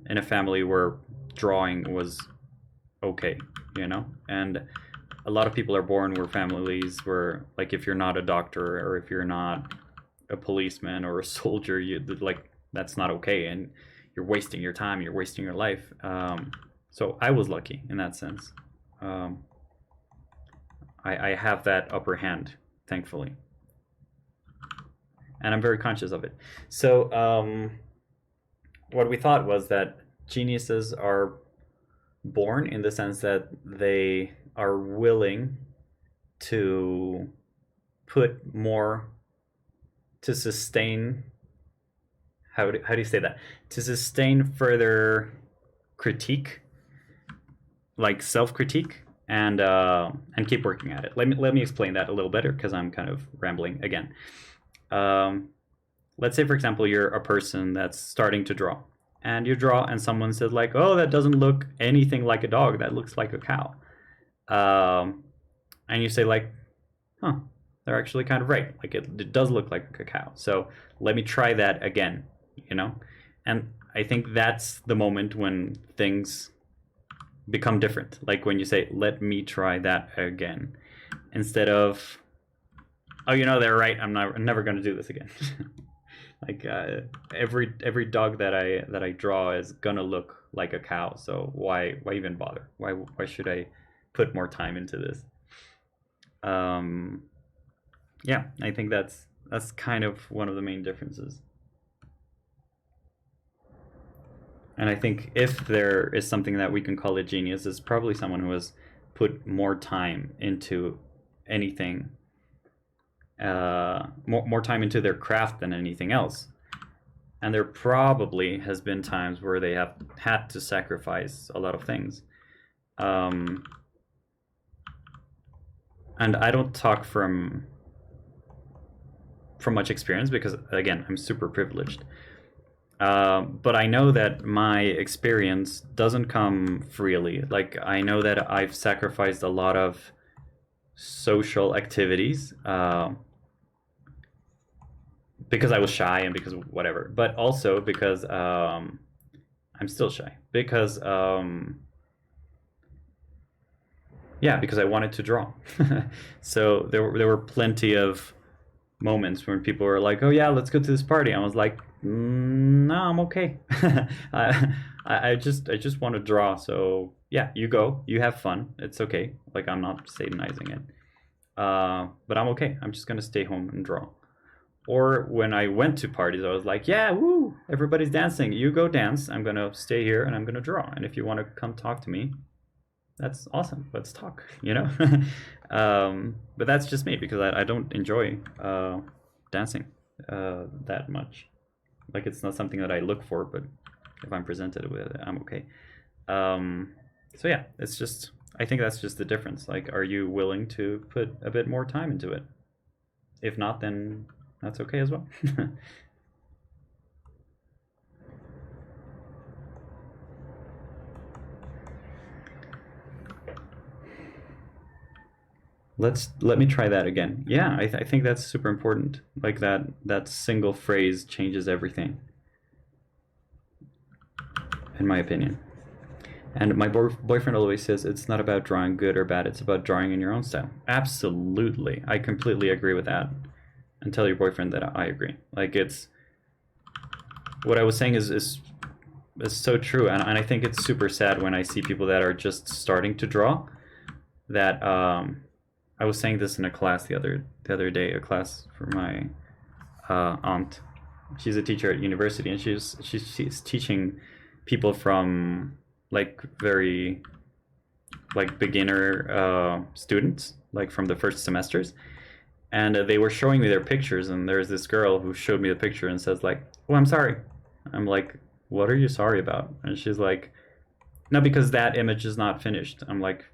in a family where drawing was okay, you know, and a lot of people are born where families where, like, if you're not a doctor or if you're not a policeman or a soldier, you like that's not okay, and you're wasting your time, you're wasting your life. So I was lucky in that sense. Um, I have that upper hand, thankfully, and I'm very conscious of it. So what we thought was that geniuses are born in the sense that they are willing to put more to sustain, how do you say that, to sustain further critique, like self-critique, and keep working at it. Let me explain that a little better, because I'm kind of rambling again. Let's say, for example, you're a person that's starting to draw, and you draw, and someone says like, oh, that doesn't look anything like a dog, that looks like a cow. And you say like, huh, they're actually kind of right, like it does look like a cow, so let me try that again, you know. And I think that's the moment when things become different, like when you say, let me try that again, instead of, oh, you know, they're right, I'm never going to do this again. Like every dog that I draw is gonna look like a cow, so why even bother? Why should I put more time into this? Yeah, I think that's kind of one of the main differences. And I think if there is something that we can call a genius, it's probably someone who has put more time into anything, more time into their craft than anything else. And there probably has been times where they have had to sacrifice a lot of things. And I don't talk from much experience, because again, I'm super privileged. But I know that my experience doesn't come freely. Like, I know that I've sacrificed a lot of social activities, because I was shy and because whatever, but also because I'm still shy, because yeah, because I wanted to draw. So there were plenty of moments when people were like, oh yeah, let's go to this party. I was like, no, I'm okay. I just want to draw, so yeah, you go, you have fun, it's okay. Like, I'm not satanizing it, but I'm okay, I'm just gonna stay home and draw. Or when I went to parties, I was like, yeah, woo, everybody's dancing, you go dance, I'm gonna stay here and I'm gonna draw, and if you want to come talk to me, that's awesome, let's talk, you know. But that's just me, because I don't enjoy dancing that much. Like, it's not something that I look for, but if I'm presented with it, I'm okay. So yeah, it's just, I think that's just the difference. Like, are you willing to put a bit more time into it? If not, then that's okay as well. Let me try that again. Yeah, I think that's super important. Like, that single phrase changes everything, in my opinion. And my boyfriend always says it's not about drawing good or bad, it's about drawing in your own style. Absolutely, I completely agree with that. And tell your boyfriend that I agree. Like, it's, what I was saying is so true, and I think it's super sad when I see people that are just starting to draw. That I was saying this in a class the other day, a class for my aunt. She's a teacher at university, and she's teaching people from like very like beginner students, like from the first semesters. And they were showing me their pictures, and there's this girl who showed me the picture and says like, oh, I'm sorry. I'm like, what are you sorry about? And she's like, No, because that image is not finished. I'm like,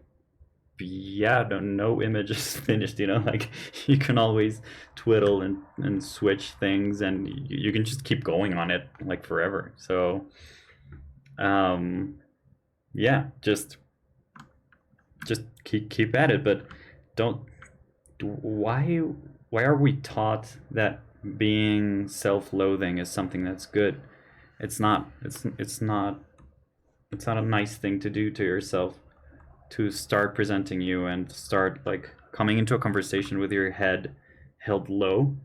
yeah, no image is finished, you know, like you can always twiddle and switch things, and you can just keep going on it like forever. So yeah, just keep at it, but don't why are we taught that being self-loathing is something that's good? It's not. It's not a nice thing to do to yourself, to start presenting you and start like coming into a conversation with your head held low.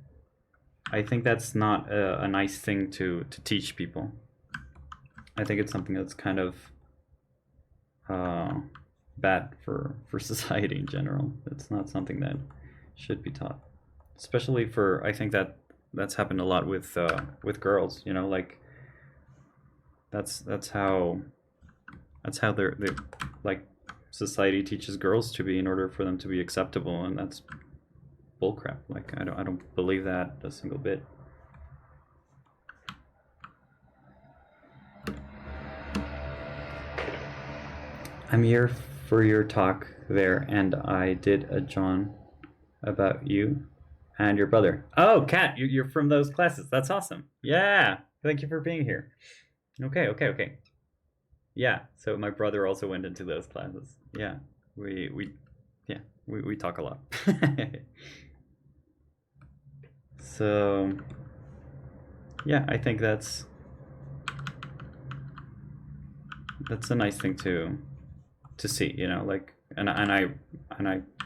I think that's not a nice thing to teach people. I think it's something that's kind of bad for society in general. It's not something that should be taught, especially for, I think that's happened a lot with girls, you know, like that's how they're like society teaches girls to be in order for them to be acceptable, and that's bullcrap. Like I don't believe that a single bit. I'm here for your talk there, and I did a John about you and your brother. Oh, Kat, you're from those classes. That's awesome. Yeah, thank you for being here. Okay. Yeah, so my brother also went into those classes. Yeah, we talk a lot. So yeah, I think that's a nice thing to see, you know, like, and I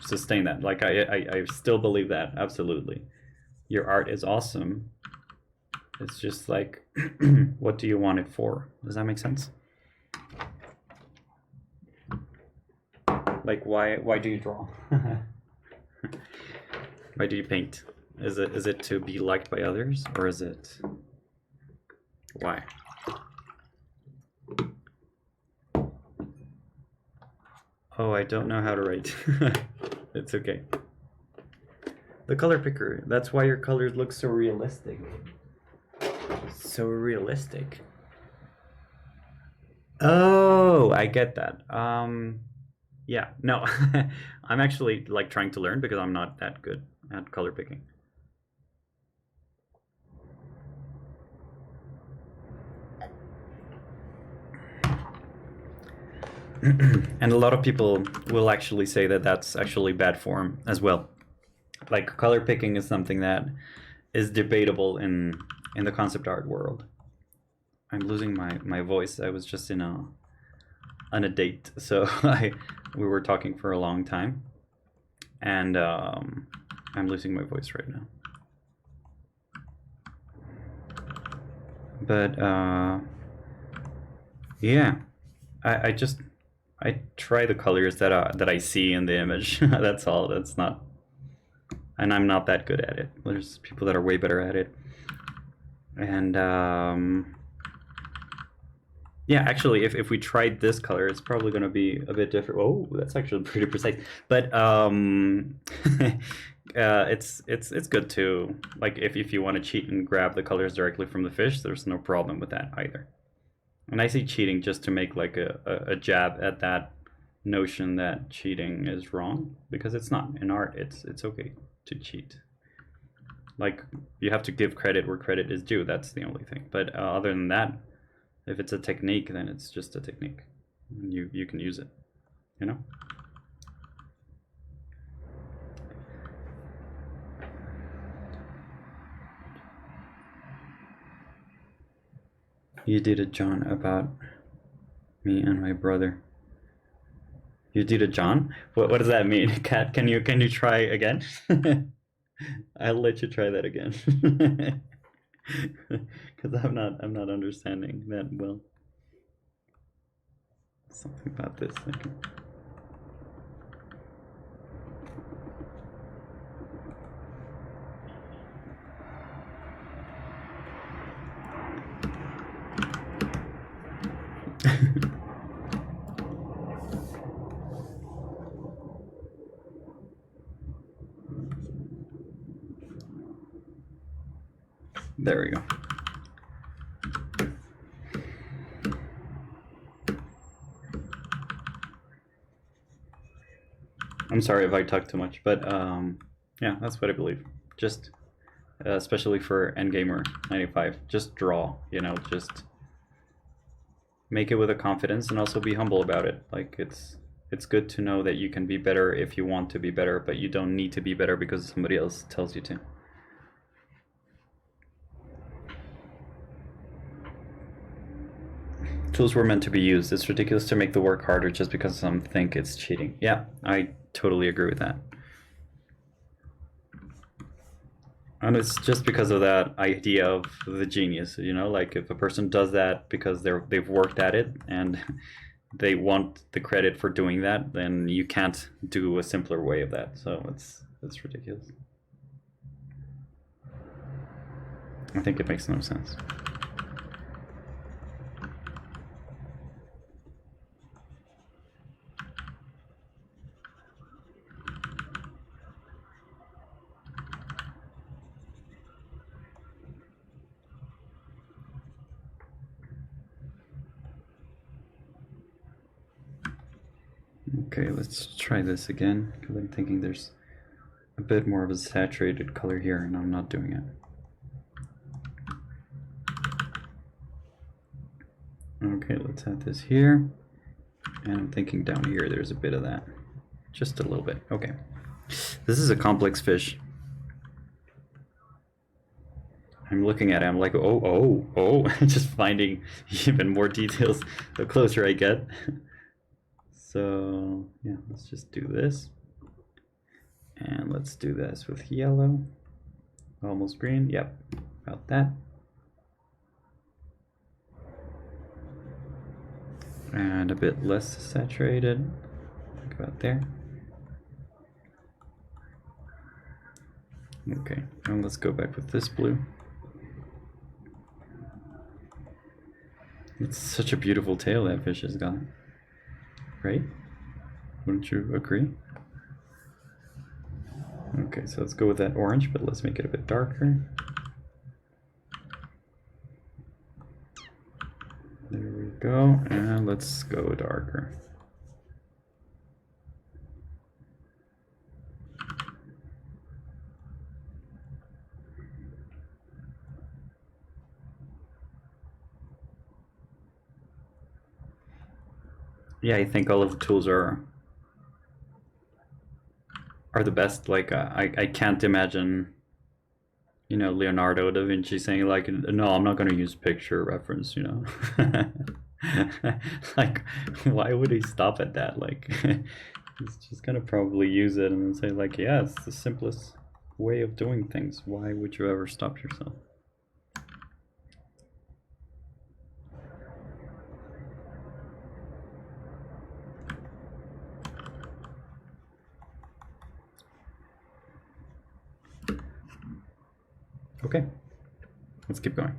sustain that. Like I still believe that, absolutely. Your art is awesome. It's just like, what do you want it for? Does that make sense? Like, why do you draw? Why do you paint? Is it to be liked by others, or is it why? Oh, I don't know how to write. It's okay. The color picker. That's why your colors look so realistic. So realistic. Oh, I get that. Yeah, no. I'm actually like trying to learn because I'm not that good at color picking. And a lot of people will actually say that that's actually bad form as well. Like, color picking is something that is debatable in the concept art world. I'm losing my voice. I was just on a date, so we were talking for a long time, and I'm losing my voice right now. But yeah, I try the colors that I see in the image. That's all. That's not, and I'm not that good at it. There's people that are way better at it. And yeah, actually, if we tried this color, it's probably going to be a bit different. Oh, that's actually pretty precise. But it's good to, like, if you want to cheat and grab the colors directly from the fish, there's no problem with that either. And I say cheating just to make like a jab at that notion that cheating is wrong, because it's not. In art, it's okay to cheat. Like, you have to give credit where credit is due. That's the only thing. But other than that, if it's a technique, then it's just a technique. You can use it, you know? You did a John about me and my brother. You did a John? What does that mean? Kat, can you try again? I'll let you try that again. Because I'm not understanding that well. Something about this. There we go. I'm sorry if I talk too much, but yeah, that's what I believe. Just especially for Endgamer 95, just draw, you know, just make it with a confidence and also be humble about it. Like it's good to know that you can be better if you want to be better, but you don't need to be better because somebody else tells you to. Tools were meant to be used. It's ridiculous to make the work harder just because some think it's cheating. Yeah, I totally agree with that. And it's just because of that idea of the genius, you know, like if a person does that because they've worked at it and they want the credit for doing that, then you can't do a simpler way of that. So it's ridiculous. I think it makes no sense. Okay, let's try this again, because I'm thinking there's a bit more of a saturated color here, and I'm not doing it. Okay, let's add this here, and I'm thinking down here there's a bit of that. Just a little bit. Okay. This is a complex fish. I'm looking at it, I'm like, oh, just finding even more details the closer I get. So yeah, let's just do this. And let's do this with yellow. Almost green, yep, about that. And a bit less saturated, like about there. Okay, and let's go back with this blue. It's such a beautiful tail that fish has got, right? Wouldn't you agree? Okay, so let's go with that orange, but let's make it a bit darker. There we go, and let's go darker. Yeah, I think all of the tools are the best. Like I can't imagine, you know, Leonardo da Vinci saying like, no, I'm not going to use picture reference, you know. Like, why would he stop at that? Like, he's just going to probably use it and then say like, yeah, it's the simplest way of doing things. Why would you ever stop yourself? Okay, let's keep going.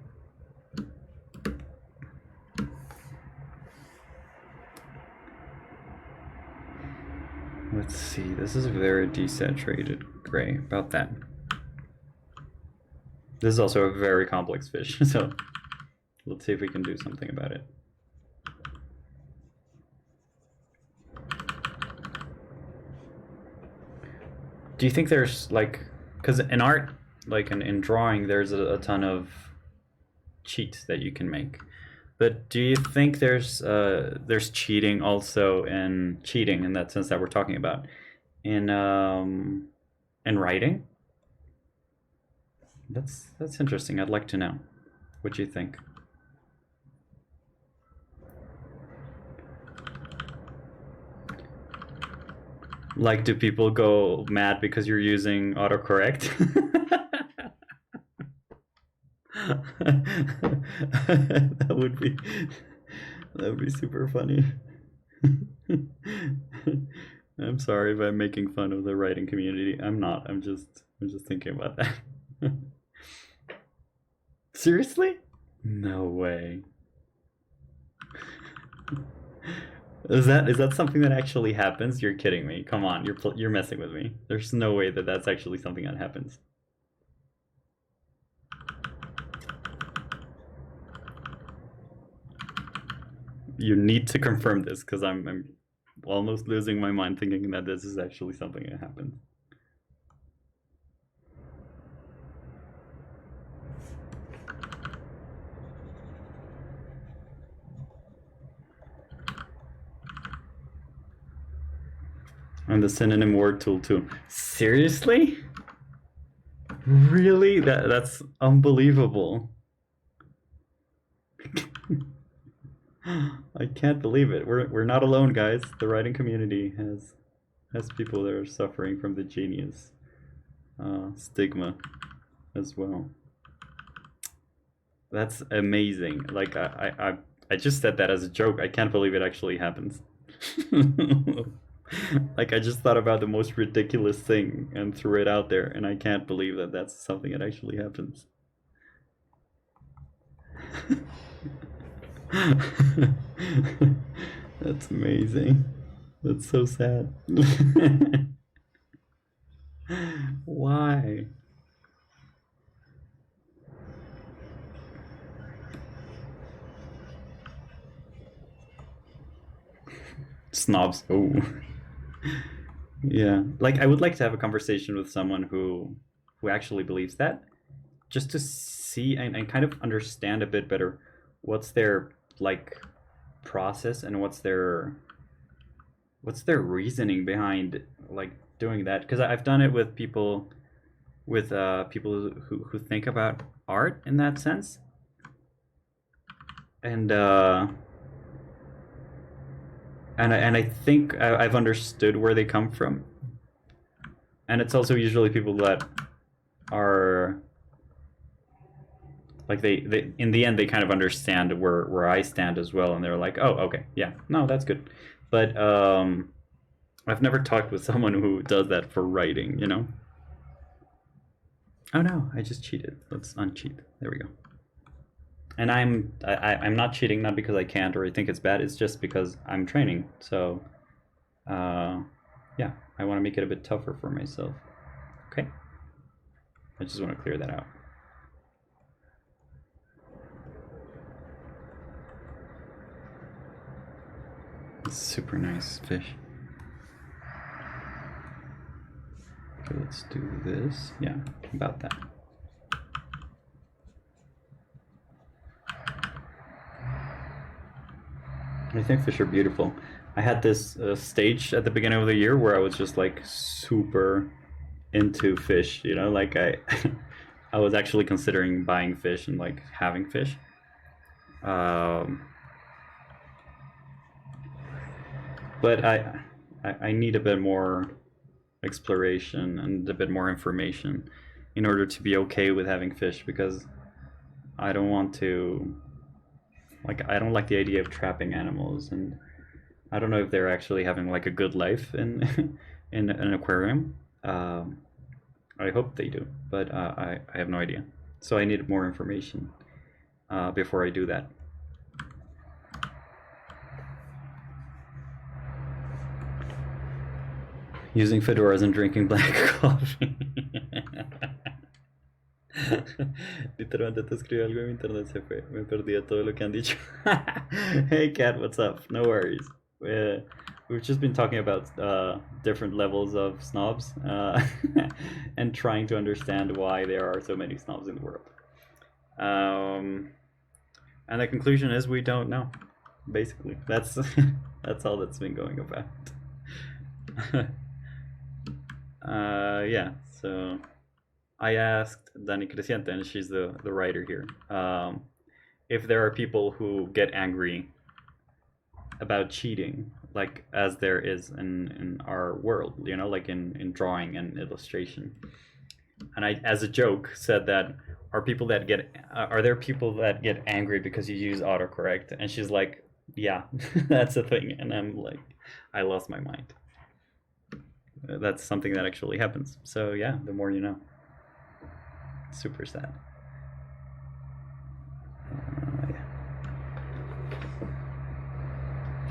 Let's see, this is a very desaturated gray, about that. This is also a very complex fish, so let's see if we can do something about it. Do you think there's like, because in art, like in drawing, there's a ton of cheats that you can make. But do you think there's cheating also in cheating in that sense that we're talking about in writing? That's interesting. I'd like to know. What do you think? Like, do people go mad because you're using autocorrect? That would be super funny. I'm sorry if I'm making fun of the writing community. I'm not. I'm just thinking about that. Seriously? No way. Is that something that actually happens? You're kidding me. Come on, you're messing with me. There's no way that that's actually something that happens. You need to confirm this because I'm almost losing my mind thinking that this is actually something that happened. And the synonym word tool too. Seriously? Really? That's unbelievable. I can't believe it. We're not alone, guys. The writing community has people that are suffering from the genius stigma as well. That's amazing. Like I just said that as a joke. I can't believe it actually happens. Like I just thought about the most ridiculous thing and threw it out there, and I can't believe that that's something that actually happens. That's amazing. That's so sad. Why? Snobs. Oh. Yeah. Like I would like to have a conversation with someone who actually believes that, just to see and kind of understand a bit better what's their like process and what's their reasoning behind like doing that, because I've done it with people who think about art in that sense, and I think I've understood where they come from, and it's also usually people that are like they in the end they kind of understand where I stand as well, and they're like, oh, okay, yeah, no, that's good. But I've never talked with someone who does that for writing, you know? Oh no, I just cheated. Let's uncheat. There we go. And I'm not cheating, not because I can't or I think it's bad. It's just because I'm training. So, yeah, I want to make it a bit tougher for myself. Okay. I just want to clear that out. Super nice fish. Okay, let's do this. Yeah, about that. I think fish are beautiful. I had this stage at the beginning of the year where I was just like super into fish, you know, like I I was actually considering buying fish and like having fish. But I need a bit more exploration and a bit more information in order to be okay with having fish, because I don't want to, like, I don't like the idea of trapping animals, and I don't know if they're actually having like a good life in in an aquarium. I hope they do, but I have no idea. So I need more information before I do that. Using fedoras and drinking black coffee. Literalmente te escribí algo en internet, se fue. Me perdí de todo lo que han dicho. Hey Kat, what's up? No worries. We've just been talking about different levels of snobs and trying to understand why there are so many snobs in the world. And the conclusion is we don't know. Basically, that's that's all that's been going about. Yeah, so I asked Dani Creciente, and she's the writer here, if there are people who get angry about cheating, like as there is in our world, you know, like in drawing and illustration. And I, as a joke, said that are there people that get angry because you use autocorrect? And she's like, yeah, that's a thing. And I'm like, I lost my mind. That's something that actually happens. So yeah, the more you know. Super sad. Yeah.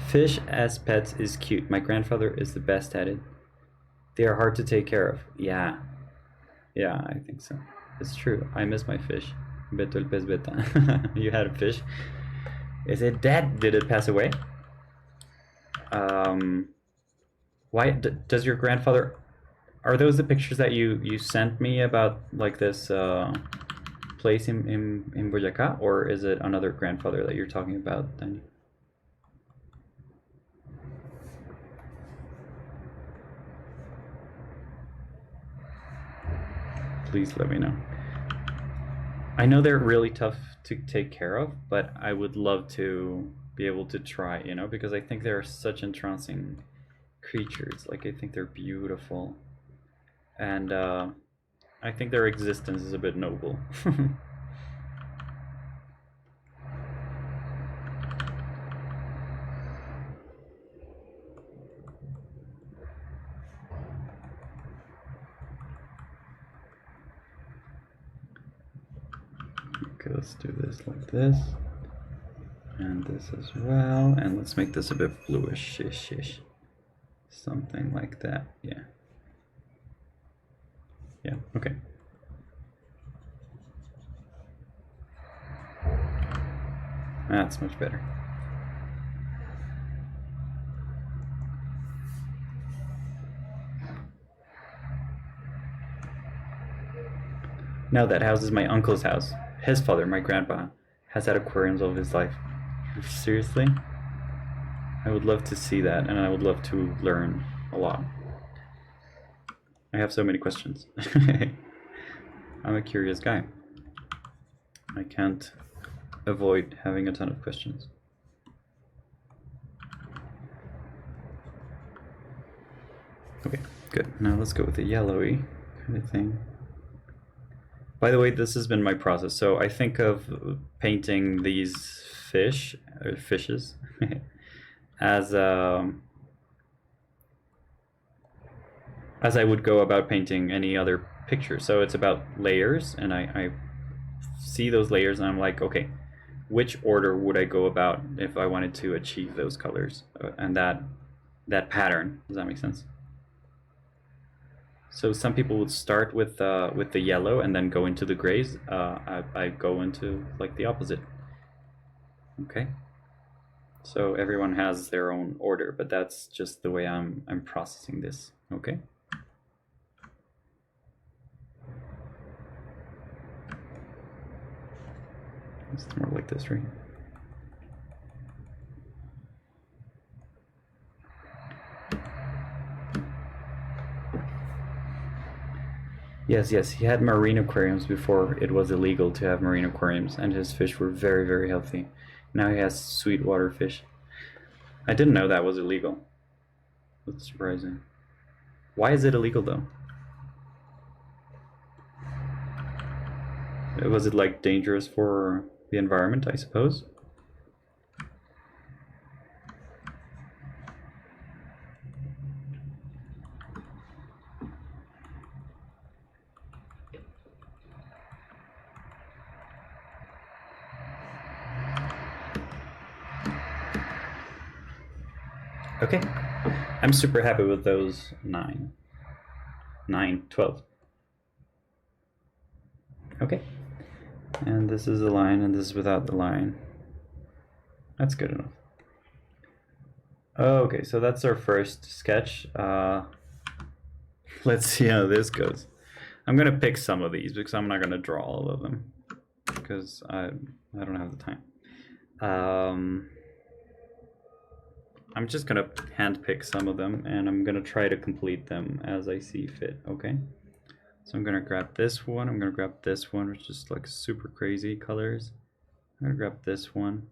Fish as pets is cute. My grandfather is the best at it. They are hard to take care of. Yeah. Yeah, I think so. It's true. I miss my fish. Beto el pez beta. You had a fish. Is it dead? Did it pass away? Why does your grandfather? Are those the pictures that you sent me about like this place in Boyacá, or is it another grandfather that you're talking about then? Please let me know. I know they're really tough to take care of, but I would love to be able to try, you know, because I think they're such entrancing creatures. Like, I think they're beautiful. And I think their existence is a bit noble. Okay, let's do this like this. And this as well. And let's make this a bit bluish-ish. Something like that, yeah. Yeah, okay. That's much better. Now that house is my uncle's house. His father, my grandpa, has had aquariums all of his life. Seriously? I would love to see that, and I would love to learn a lot. I have so many questions. I'm a curious guy. I can't avoid having a ton of questions. Okay, good. Now let's go with the yellowy kind of thing. By the way, this has been my process. So I think of painting these fishes as I would go about painting any other picture. So it's about layers, and I see those layers and I'm like, okay, which order would I go about if I wanted to achieve those colors and that pattern? Does that make sense? So some people would start with the yellow and then go into the grays. I go into like the opposite. Okay. So everyone has their own order, but that's just the way I'm processing this. Okay. It's more like this, right? Yes, he had marine aquariums before it was illegal to have marine aquariums, and his fish were very, very healthy. Now he has sweetwater fish. I didn't know that was illegal. That's surprising. Why is it illegal though? Was it like dangerous for the environment, I suppose? Okay, I'm super happy with those 9, 12. Okay, and this is the line, and this is without the line. That's good enough. Okay, so that's our first sketch. Let's see how this goes. I'm gonna pick some of these because I'm not gonna draw all of them because I don't have the time. I'm just gonna handpick some of them, and I'm gonna try to complete them as I see fit. Okay. So I'm gonna grab this one. I'm gonna grab this one, which is like super crazy colors. I'm gonna grab this one.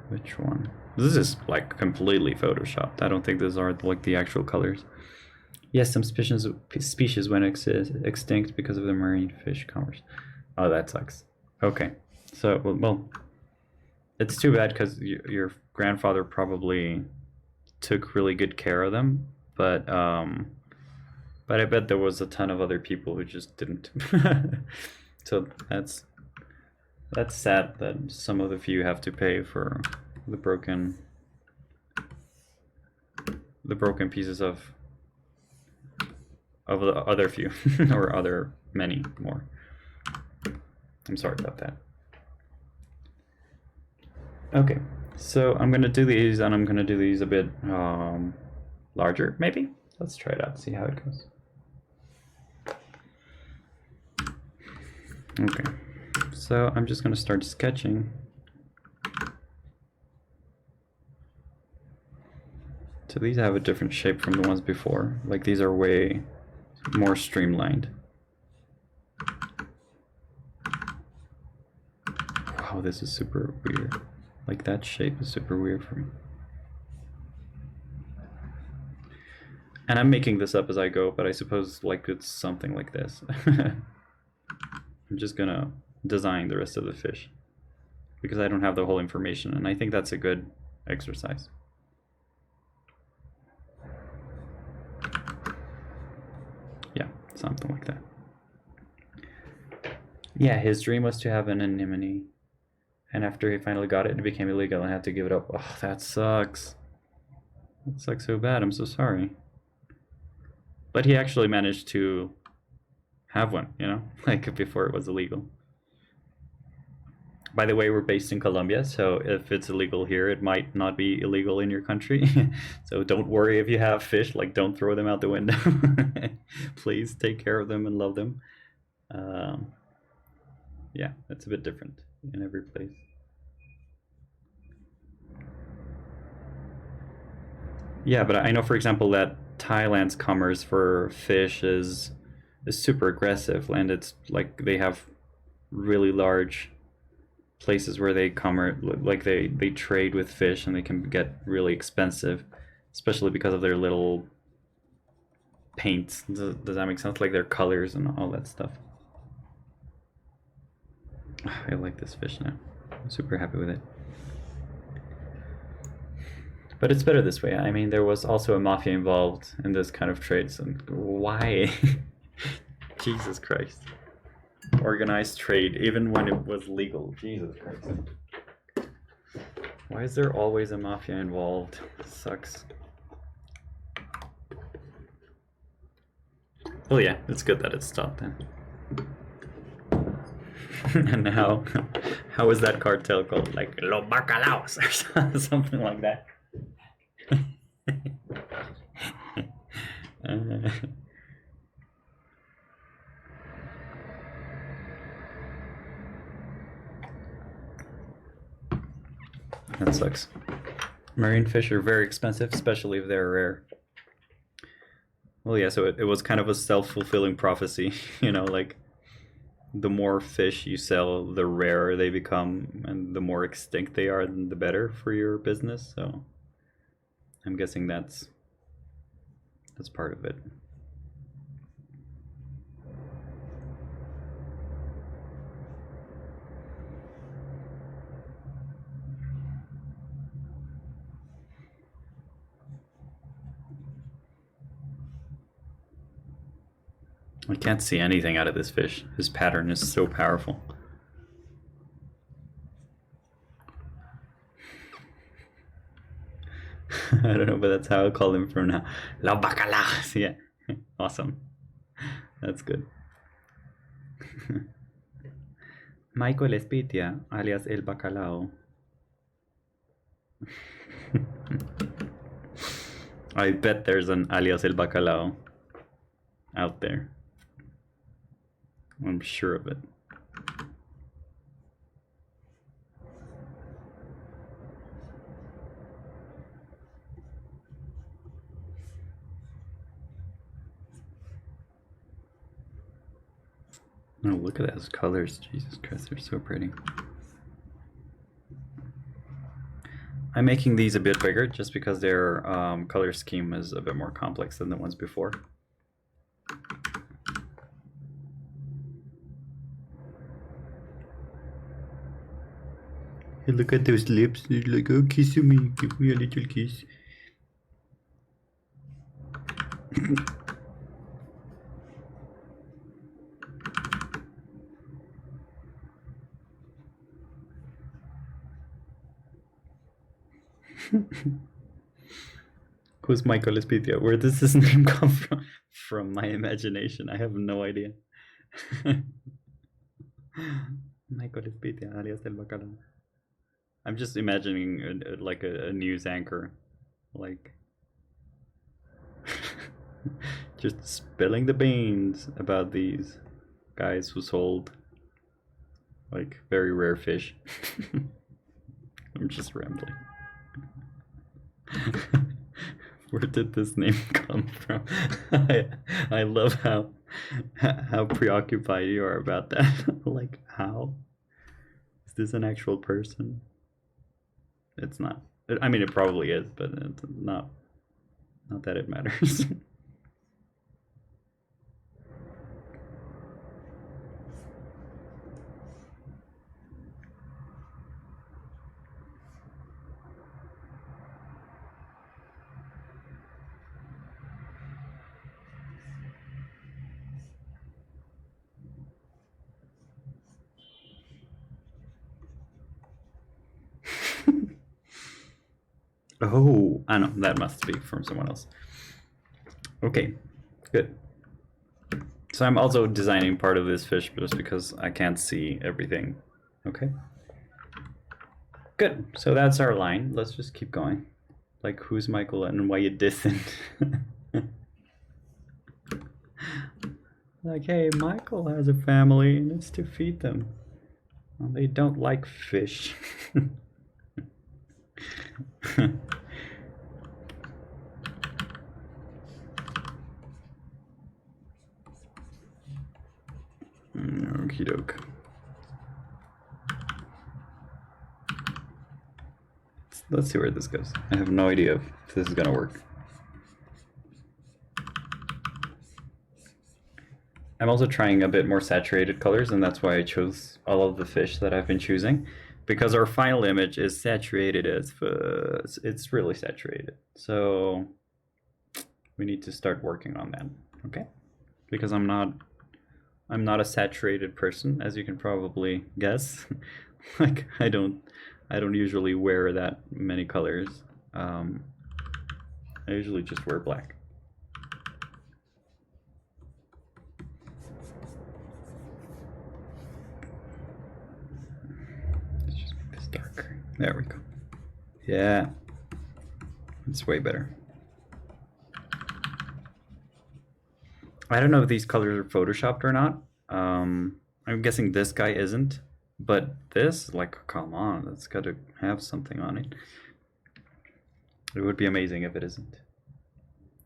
Which one? This is like completely photoshopped. I don't think these are like the actual colors. Yes, some species went extinct because of the marine fish commerce. Oh, that sucks. Okay, so well, it's too bad because your grandfather probably took really good care of them, but I bet there was a ton of other people who just didn't. So that's sad that some of the few have to pay for the broken pieces of the other few or other many more. I'm sorry about that. Okay, So I'm gonna do these, and I'm gonna do these a bit larger, maybe. Let's try it out, see how it goes. Okay, so I'm just gonna start sketching. So these have a different shape from the ones before. Like, these are way more streamlined. Wow, this is super weird. Like, that shape is super weird for me. And I'm making this up as I go, but I suppose like it's something like this. I'm just gonna design the rest of the fish because I don't have the whole information, and I think that's a good exercise. Yeah, something like that. Yeah, his dream was to have an anemone, and after he finally got it, it became illegal and had to give it up. Oh, that sucks. That sucks so bad. I'm so sorry. But he actually managed to have one, you know, like before it was illegal. By the way, we're based in Colombia, so if it's illegal here, it might not be illegal in your country. So don't worry if you have fish, like don't throw them out the window. Please take care of them and love them. Yeah, it's a bit different in every place. Yeah, but I know, for example, that Thailand's commerce for fish is super aggressive, and it's like they have really large places where they like they trade with fish, and they can get really expensive, especially because of their little paints. Does that make sense? Like their colors and all that stuff. I like this fish now. I'm super happy with it. But it's better this way. I mean, there was also a mafia involved in this kind of trade, so why? Jesus Christ. Organized trade, even when it was legal. Jesus Christ. Why is there always a mafia involved? It sucks. Well, yeah, it's good that it stopped then. And now, how is that cartel called? Like Los Bacalaos or something like that. That sucks. Marine fish are very expensive, especially if they're rare. Well, yeah, so it was kind of a self-fulfilling prophecy, you know, like the more fish you sell, the rarer they become, and the more extinct they are, then the better for your business. So I'm guessing that's part of it. I can't see anything out of this fish. His pattern is so powerful. I don't know, but that's how I'll call him from now. La Bacalaos, yeah. Awesome. That's good. Michael Espitia, alias El Bacalao. I bet there's an alias El Bacalao out there. I'm sure of it. Oh, look at those colors. Jesus Christ, they're so pretty. I'm making these a bit bigger just because their color scheme is a bit more complex than the ones before. Hey, look at those lips. They're like, oh, kiss me. Give me a little kiss. Who's Michael Espitia? Where does this name come from? From my imagination. I have no idea. Michael Espitia, alias El Bacalao. I'm just imagining like a news anchor, like just spilling the beans about these guys who sold like very rare fish. I'm just rambling. Where did this name come from? I love how preoccupied you are about that. Like, how? Is this an actual person? It's not. I mean, it probably is, but it's not that it matters. Oh, I know, that must be from someone else. Okay, good. So I'm also designing part of this fish just because I can't see everything. Okay. Good. So that's our line. Let's just keep going. Like, who's Michael and why you dissing? Like, hey, Michael has a family and it's to feed them. Well, they don't like fish. Okie doke. Let's see where this goes. I have no idea if this is gonna work. I'm also trying a bit more saturated colors, and that's why I chose all of the fish that I've been choosing, because our final image is saturated as fuzz. It's really saturated. So we need to start working on that, okay? Because I'm not a saturated person, as you can probably guess. Like, I don't usually wear that many colors. I usually just wear black. Let's just make this darker. There we go. Yeah, it's way better. I don't know if these colors are photoshopped or not. I'm guessing this guy isn't, but this, like, come on, it's got to have something on it. It would be amazing if it isn't.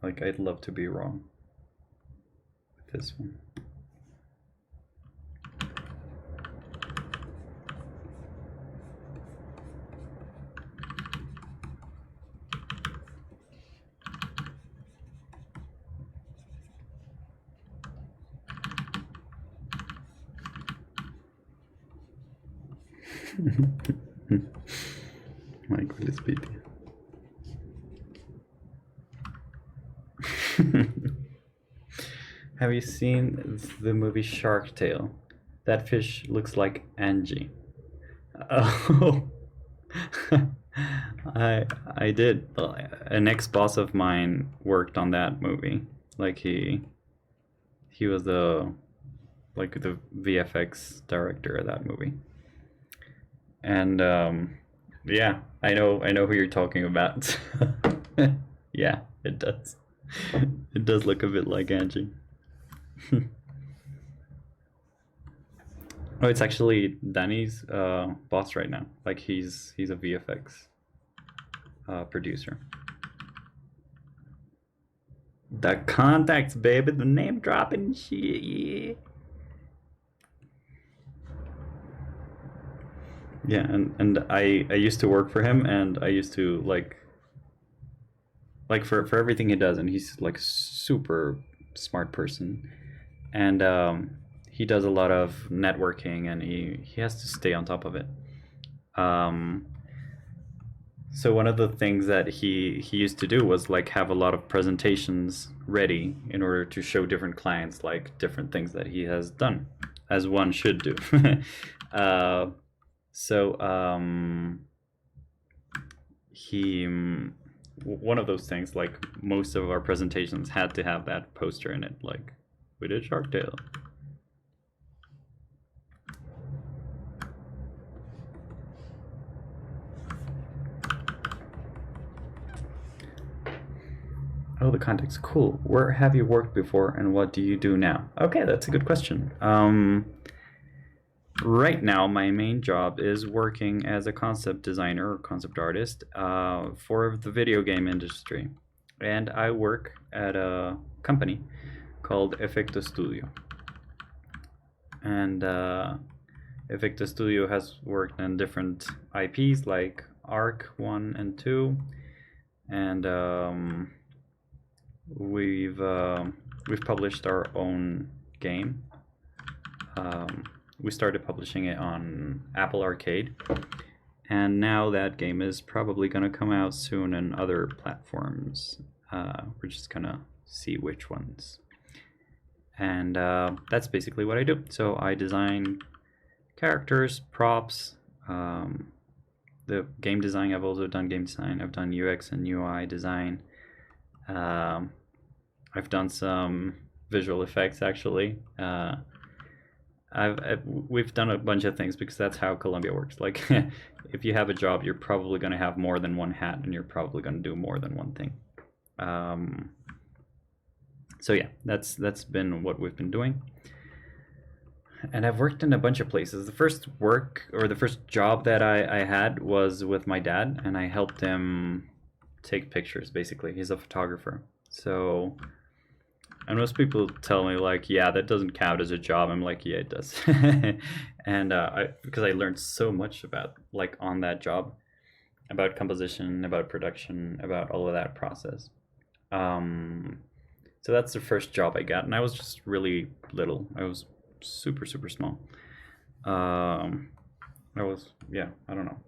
Like, I'd love to be wrong with this one. Michael is busy. Have you seen the movie Shark Tale? That fish looks like Angie. Oh, I did. An ex-boss of mine worked on that movie. Like, he was the VFX director of that movie. And yeah, I know who you're talking about. Yeah, it does. It does look a bit like Angie. Oh, it's actually Danny's boss right now. Like, he's a VFX producer. The contacts, baby, the name dropping shit. Yeah. Yeah, and I used to work for him, and I used to like for everything he does, and he's like super smart person, and he does a lot of networking, and he has to stay on top of it. So one of the things that he used to do was like have a lot of presentations ready in order to show different clients like different things that he has done, as one should do. One of those things, like most of our presentations had to have that poster in it, like, we did Shark Tale. Oh, the context. Cool. Where have you worked before and what do you do now? Okay, that's a good question. Right now, my main job is working as a concept designer or concept artist for the video game industry. And I work at a company called Efecto Studio. And Efecto Studio has worked on different IPs like Arc 1 and 2. And we've published our own game. We started publishing it on Apple Arcade, and now that game is probably going to come out soon in other platforms. We're just going to see which ones. And that's basically what I do. So I design characters, props, the game design. I've also done game design. I've done UX and UI design. I've done some visual effects, actually. We've done a bunch of things because that's how Columbia works. Like, if you have a job, you're probably going to have more than one hat, and you're probably going to do more than one thing. So yeah, that's been what we've been doing. And I've worked in a bunch of places. The first job that I had was with my dad, and I helped him take pictures. Basically, he's a photographer. So. And most people tell me, like, yeah, that doesn't count as a job. I'm like, yeah, it does. And because I learned so much about, like, on that job, about composition, about production, about all of that process. So that's the first job I got, and I was just really little. I was super, super small. I don't know,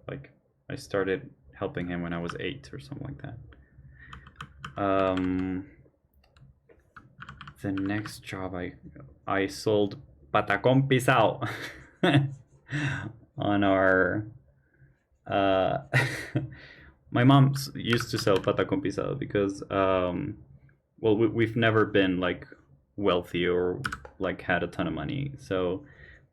like, I started helping him when I was 8 or something like that. The next job I sold patacón pisado on our my mom used to sell patacón pisado because well, we've never been like wealthy or like had a ton of money, so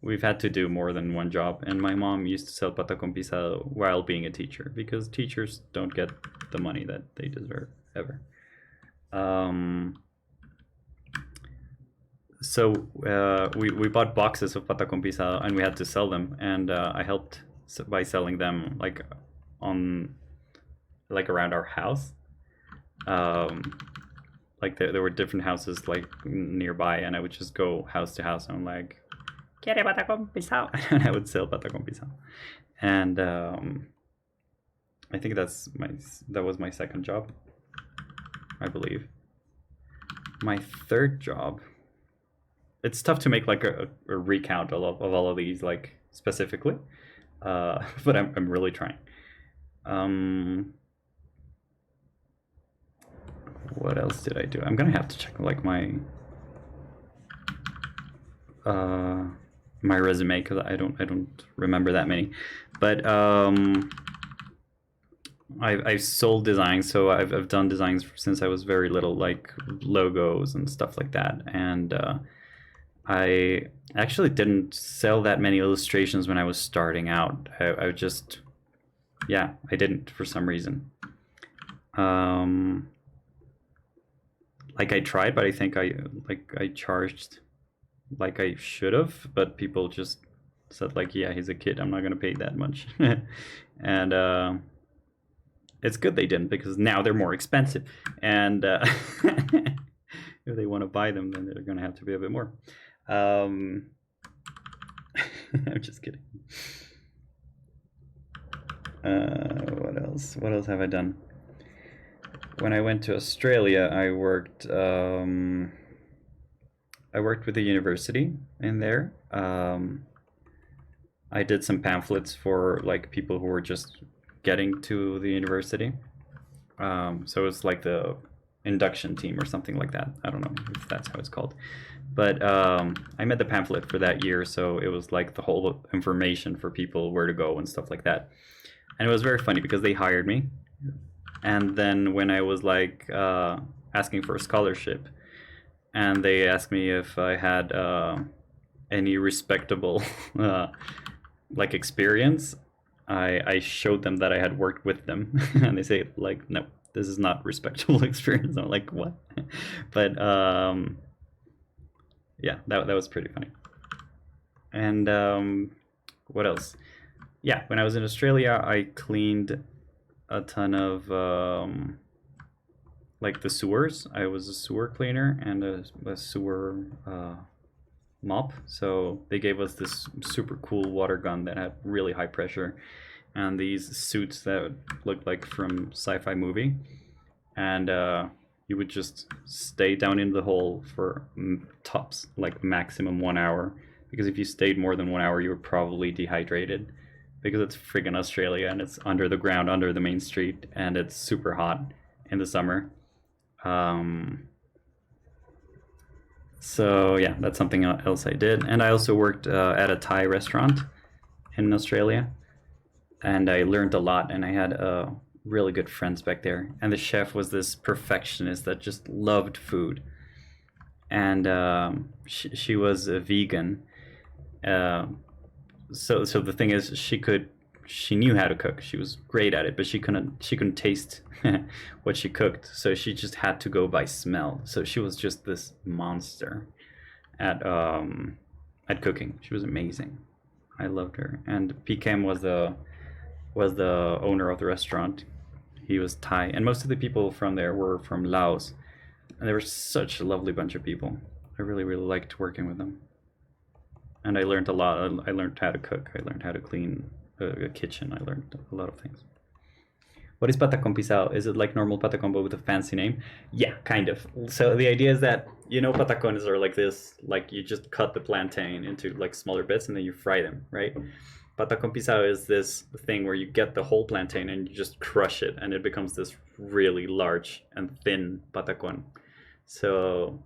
we've had to do more than one job. And my mom used to sell patacón pisado while being a teacher because teachers don't get the money that they deserve ever. So we bought boxes of patacón pisado and we had to sell them, and I helped by selling them like around our house. Like there were different houses like nearby, and I would just go house to house and I'm like, "Quiere patacón pisado?" And I would sell patacón pisado. And I think that was my second job, I believe. My third job. It's tough to make like a recount of all of these like specifically, but I'm really trying. What else did I do? I'm gonna have to check like my resume because I don't remember that many. But I've sold designs, so I've done designs since I was very little, like logos and stuff like that. And I actually didn't sell that many illustrations when I was starting out. I just, yeah, I didn't for some reason. Like I tried, but I think I charged like I should have, but people just said like, yeah, he's a kid, I'm not gonna pay that much. And it's good they didn't, because now they're more expensive, and if they want to buy them, then they're gonna have to pay a bit more. I'm just kidding. What else? What else have I done? When I went to Australia, I worked with a university in there. I did some pamphlets for like people who were just getting to the university. So it's like the induction team or something like that. I don't know if that's how it's called. But I made the pamphlet for that year, so it was like the whole information for people where to go and stuff like that. And it was very funny because they hired me. And then when I was like asking for a scholarship, and they asked me if I had any respectable like experience, I showed them that I had worked with them, and they say like, no, this is not respectable experience. I'm like, what? But yeah, that was pretty funny. And what else? Yeah, when I was in Australia, I cleaned a ton of like the sewers. I was a sewer cleaner and a sewer mop. So they gave us this super cool water gun that had really high pressure and these suits that looked like from sci-fi movie. And you would just stay down in the hole for tops, like maximum 1 hour. Because if you stayed more than 1 hour, you were probably dehydrated. Because it's friggin' Australia and it's under the ground, under the main street, and it's super hot in the summer. So yeah, that's something else I did. And I also worked at a Thai restaurant in Australia. And I learned a lot, and I had really good friends back there. And the chef was this perfectionist that just loved food. And she was a vegan. So the thing is, she knew how to cook. She was great at it, but she couldn't taste what she cooked. So she just had to go by smell. So she was just this monster at cooking. She was amazing. I loved her. And PKM was the owner of the restaurant. He was Thai, and most of the people from there were from Laos. And they were such a lovely bunch of people. I really, really liked working with them. And I learned a lot. I learned how to cook. I learned how to clean a kitchen. I learned a lot of things. What is patacón pisado? Is it like normal patacón but with a fancy name? Yeah, kind of. So the idea is that, patacones are like this, like you just cut the plantain into like smaller bits and then you fry them, right? Patacón pisado is this thing where you get the whole plantain and you just crush it and it becomes this really large and thin patacón. So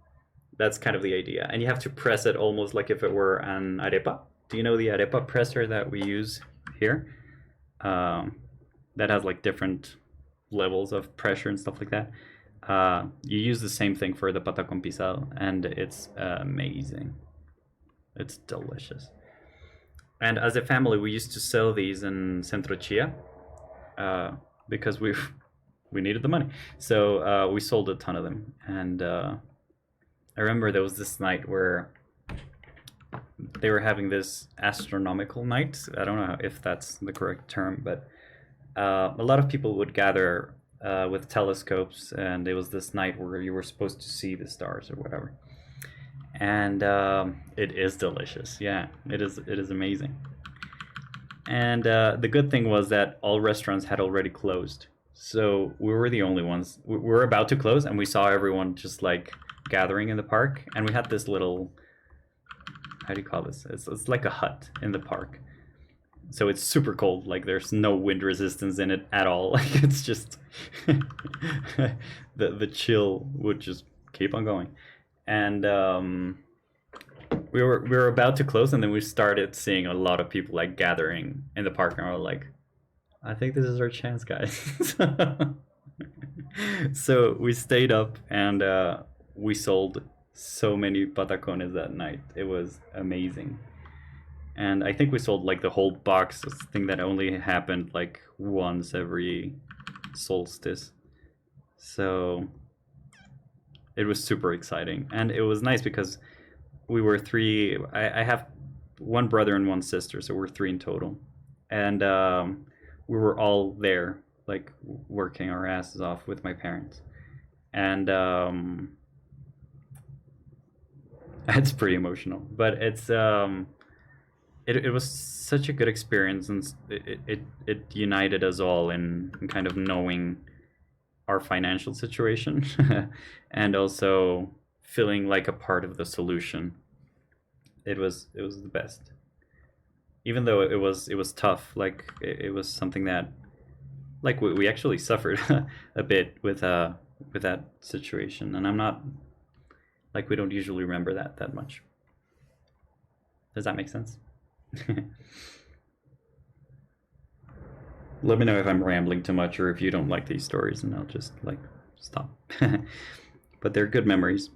that's kind of the idea. And you have to press it almost like if it were an arepa. Do you know the arepa presser that we use here? That has like different levels of pressure and stuff like that. You use the same thing for the patacón pisado, and it's amazing. It's delicious. And as a family, we used to sell these in Centro Chia because we needed the money. So we sold a ton of them. And I remember there was this night where they were having this astronomical night. I don't know if that's the correct term, but a lot of people would gather with telescopes, and it was this night where you were supposed to see the stars or whatever. And it is delicious. Yeah, it is amazing. And the good thing was that all restaurants had already closed. So we were the only ones. We were about to close, and we saw everyone just like gathering in the park. And we had this little, how do you call this? It's like a hut in the park. So it's super cold. Like there's no wind resistance in it at all. Like it's just the chill would just keep on going. And we were about to close, and then we started seeing a lot of people like gathering in the park, and we were like, I think this is our chance, guys. So we stayed up, and we sold so many patacones that night. It was amazing. And I think we sold like the whole box, this thing that only happened like once every solstice. So it was super exciting. And it was nice because we were three. I have one brother and one sister, so we're three in total. And we were all there, like working our asses off with my parents. And it's pretty emotional, but it's it was such a good experience, and it united us all in kind of knowing our financial situation and also feeling like a part of the solution. It was the best, even though it was tough. Like it was something that like we actually suffered a bit with that situation, and I'm not like, we don't usually remember that much. Does that make sense? Let me know if I'm rambling too much or if you don't like these stories, and I'll just like stop. But they're good memories.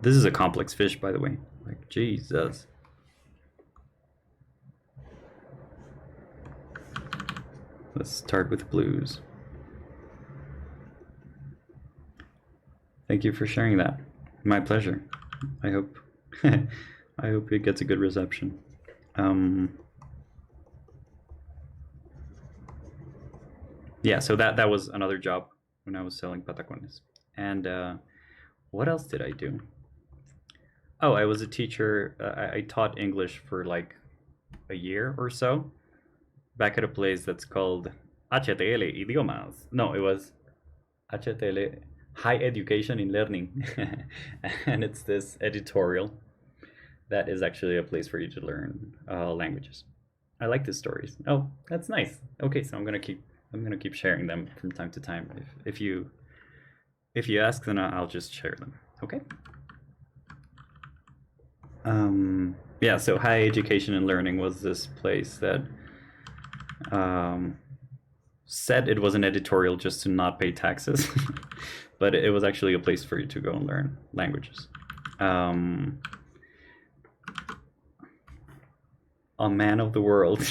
This is a complex fish, by the way. Like, Jesus. Let's start with blues. Thank you for sharing that. My pleasure. I hope I hope it gets a good reception. Yeah, so that was another job when I was selling patacones. And what else did I do? Oh, I was a teacher. I taught English for like a year or so back at a place that's called HTL Idiomas. No, it was HTL High Education in Learning. And it's this editorial that is actually a place for you to learn languages. I like these stories. Oh, that's nice. Okay, so I'm gonna keep sharing them from time to time. If you ask, then I'll just share them. Okay. Yeah. So High Education and Learning was this place that said it was an editorial just to not pay taxes, but it was actually a place for you to go and learn languages. A man of the world.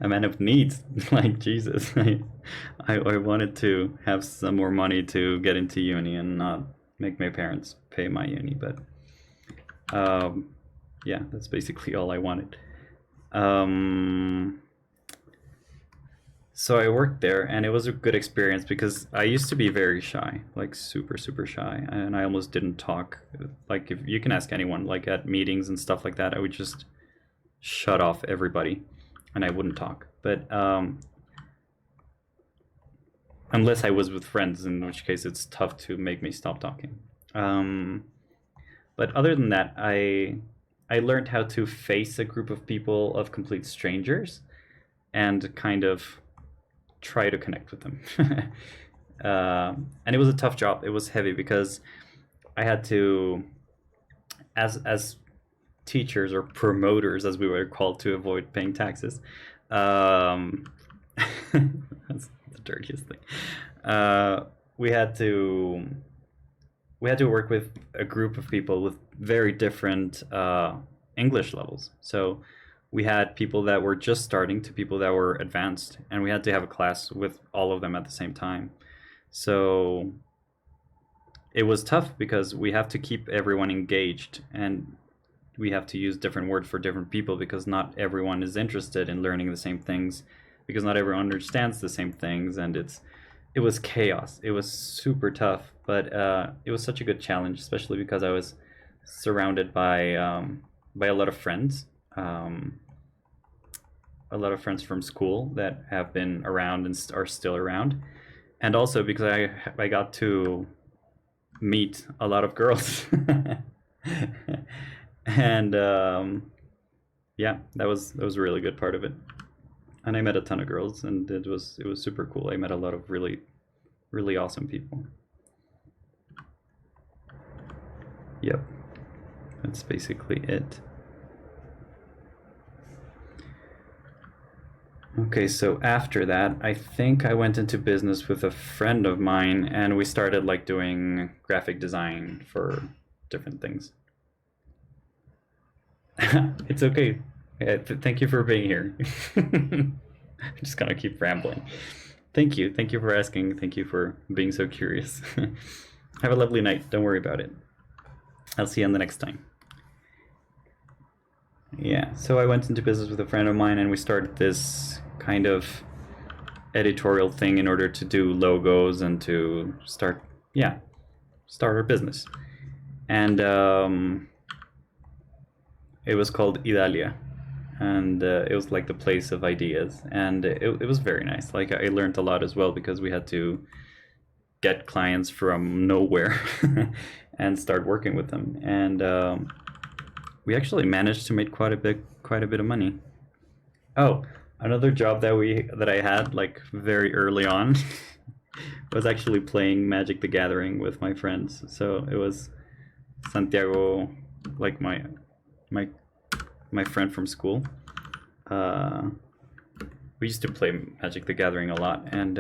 A man of needs, like Jesus. I wanted to have some more money to get into uni and not make my parents pay my uni, but yeah, that's basically all I wanted. So I worked there, and it was a good experience because I used to be very shy, like super shy, and I almost didn't talk. Like, if you can ask anyone, like at meetings and stuff like that, I would just shut off everybody and I wouldn't talk. But unless I was with friends, in which case it's tough to make me stop talking. But other than that, I learned how to face a group of people, of complete strangers, and kind of try to connect with them. And it was a tough job. It was heavy because I had to, as teachers or promoters, as we were called, to avoid paying taxes. That's the dirtiest thing. We had to work with a group of people with very different English levels. So we had people that were just starting to people that were advanced, and we had to have a class with all of them at the same time. So it was tough because we have to keep everyone engaged, and we have to use different words for different people because not everyone is interested in learning the same things, because not everyone understands the same things, and it was chaos. It was super tough, but it was such a good challenge, especially because I was surrounded by a lot of friends, a lot of friends from school that have been around and are still around, and also because I got to meet a lot of girls. And yeah, that was a really good part of it. And I met a ton of girls, and it was super cool. I met a lot of really awesome people. Yep, that's basically it. Okay, so after that, I think I went into business with a friend of mine, and we started like doing graphic design for different things. It's okay. Thank you for being here. I'm just gonna keep rambling. Thank you for asking. Thank you for being so curious. Have a lovely night. Don't worry about it. I'll see you on the next time. Yeah, so I went into business with a friend of mine, and we started this kind of editorial thing in order to do logos and to start our business. And it was called Idalia, and it was like the place of ideas, and it was very nice. Like, I learned a lot as well because we had to get clients from nowhere and start working with them, and we actually managed to make quite a bit of money. Oh, another job that I had like very early on was actually playing Magic the Gathering with my friends. So it was Santiago, like my friend from school. We used to play Magic the Gathering a lot, and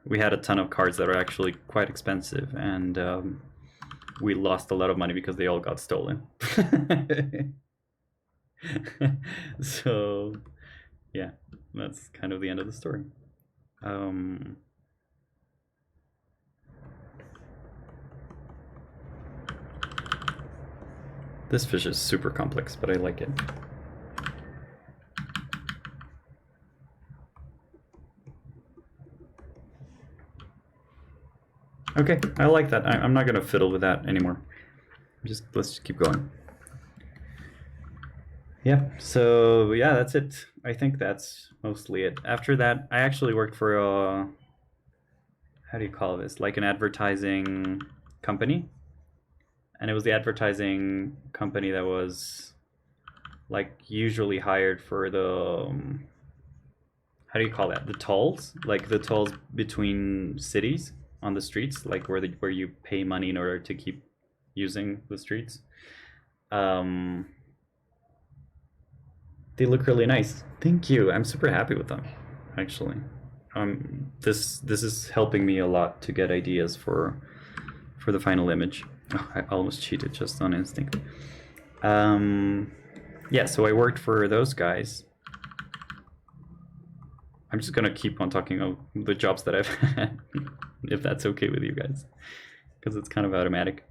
we had a ton of cards that were actually quite expensive, and we lost a lot of money because they all got stolen. So yeah, that's kind of the end of the story. This fish is super complex, but I like it. Okay, I like that. I'm not gonna fiddle with that anymore. Let's just keep going. Yeah, so yeah, that's it. I think that's mostly it. After that, I actually worked for a, how do you call this? Like an advertising company. And it was the advertising company that was like usually hired for the, how do you call that? The tolls, like the tolls between cities on the streets, like where you pay money in order to keep using the streets. They look really nice. Thank you. I'm super happy with them, actually. This is helping me a lot to get ideas for the final image. Oh, I almost cheated just on instinct. Yeah, so I worked for those guys. I'm just gonna keep on talking about the jobs that I've had, if that's okay with you guys, because it's kind of automatic.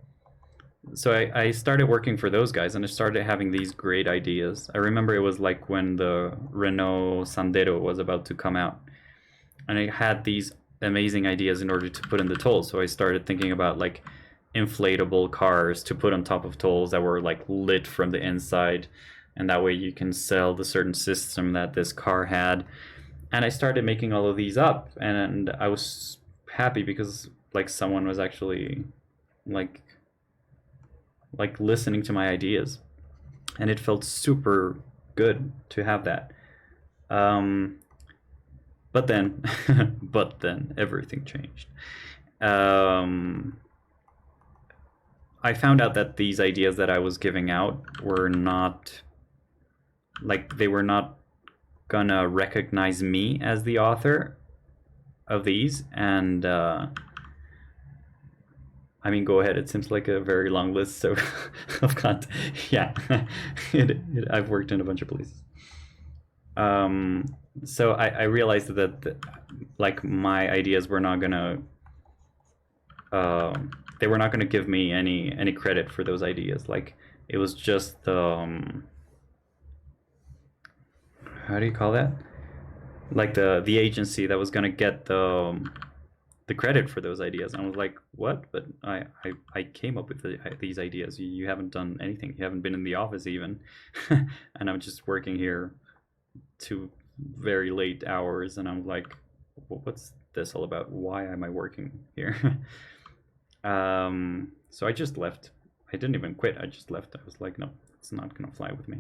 So I started working for those guys, and I started having these great ideas. I remember it was like when the Renault Sandero was about to come out, and I had these amazing ideas in order to put in the tolls. So I started thinking about like inflatable cars to put on top of tolls that were like lit from the inside, and that way you can sell the certain system that this car had. And I started making all of these up, and I was happy because like someone was actually like listening to my ideas, and it felt super good to have that. But then but then everything changed. I found out that these ideas that I was giving out were not, like, they were not gonna recognize me as the author of these. And I mean, go ahead. It seems like a very long list, so of content. Yeah, I've worked in a bunch of places. So I realized that like my ideas were not gonna, they were not gonna give me any credit for those ideas. Like it was just how do you call that? Like the agency that was gonna get the credit for those ideas. And I was like, what? But I came up with these ideas. You haven't done anything. You haven't been in the office even. And I'm just working here to very late hours. And I'm like, what's this all about? Why am I working here? So I just left. I didn't even quit. I just left. I was like, no, it's not gonna fly with me.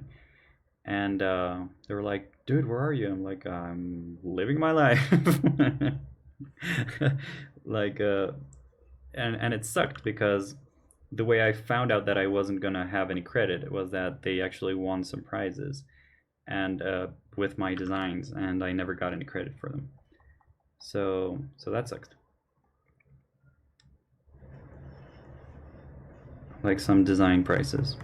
And they were like, dude, where are you? I'm like, I'm living my life. Like and it sucked because the way I found out that I wasn't gonna have any credit was that they actually won some prizes and with my designs, and I never got any credit for them. So that sucked. Like some design prizes,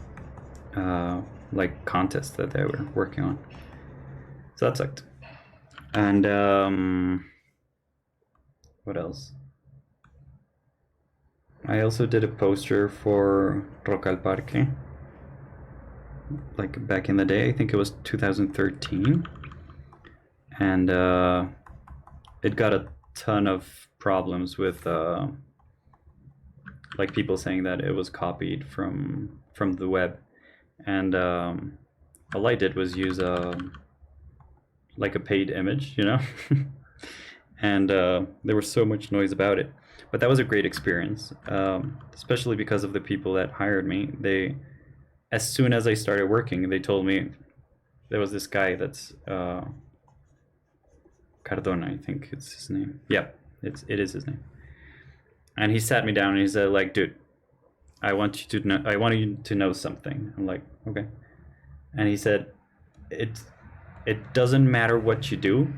like contests that they were working on. So that sucked. And what else? I also did a poster for Rock al Parque, like back in the day. I think it was 2013, and it got a ton of problems with like people saying that it was copied from the web. And all I did was use like a paid image, you know. And there was so much noise about it, but that was a great experience, especially because of the people that hired me. They, as soon as I started working, they told me, there was this guy that's Cardona, I think it's his name. Yeah, it is his name. And he sat me down and he said, like, dude, I want you to know something. I'm like, okay. And he said, it doesn't matter what you do.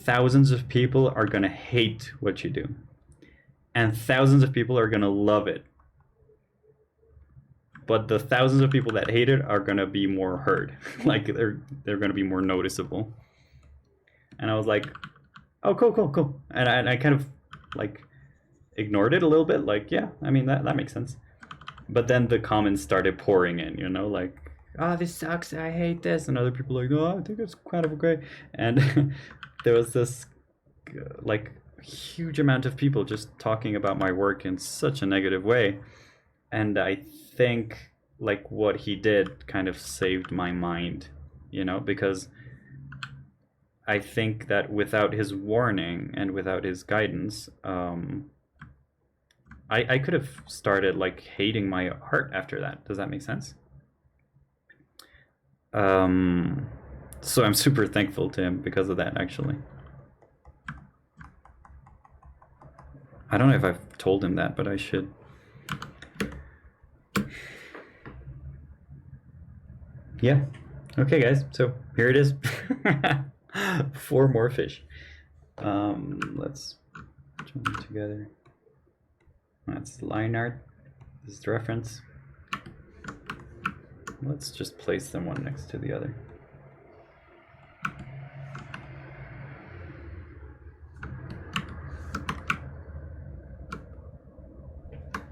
Thousands of people are gonna hate what you do, and thousands of people are gonna love it. but the thousands of people that hate it are gonna be more heard. Like they're gonna be more noticeable. And I was like, oh, cool. And I kind of like ignored it a little bit. Like, yeah, I mean that makes sense. But then the comments started pouring in, you know, like, oh, this sucks, I hate this, and other people like, oh, I think it's kind of okay. And there was this like huge amount of people just talking about my work in such a negative way. And I think like what he did kind of saved my mind, you know, because I think that without his warning and without his guidance, I could have started like hating my art after that. Does that make sense? So I'm super thankful to him because of that, actually. I don't know if I've told him that, but I should. Yeah. Okay, guys. So here it is. 4 more fish. Let's join them together. That's line art. This is the reference. Let's just place them one next to the other.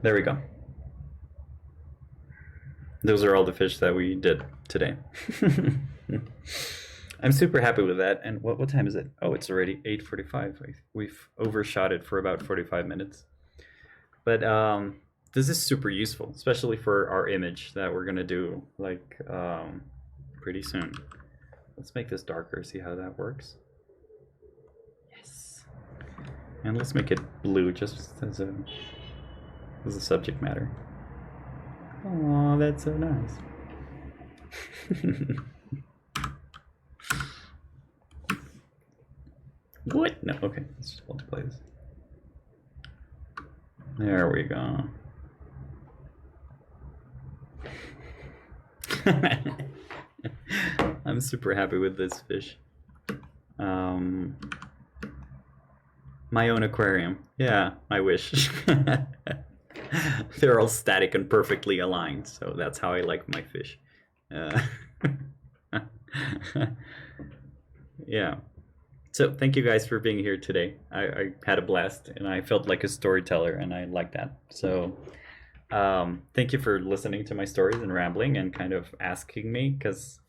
There we go. Those are all the fish that we did today. I'm super happy with that. And what time is it? Oh, it's already 8:45. We've overshot it for about 45 minutes. But this is super useful, especially for our image that we're gonna do like pretty soon. Let's make this darker, see how that works. Yes. And let's make it blue just as a subject matter. Oh, that's so nice. What? No, okay, let's just multiply this. There we go. I'm super happy with this fish. My own aquarium. Yeah, I wish. They're all static and perfectly aligned, so that's how I like my fish. Yeah. So thank you guys for being here today. I had a blast and I felt like a storyteller and I like that. So thank you for listening to my stories and rambling and kind of asking me, because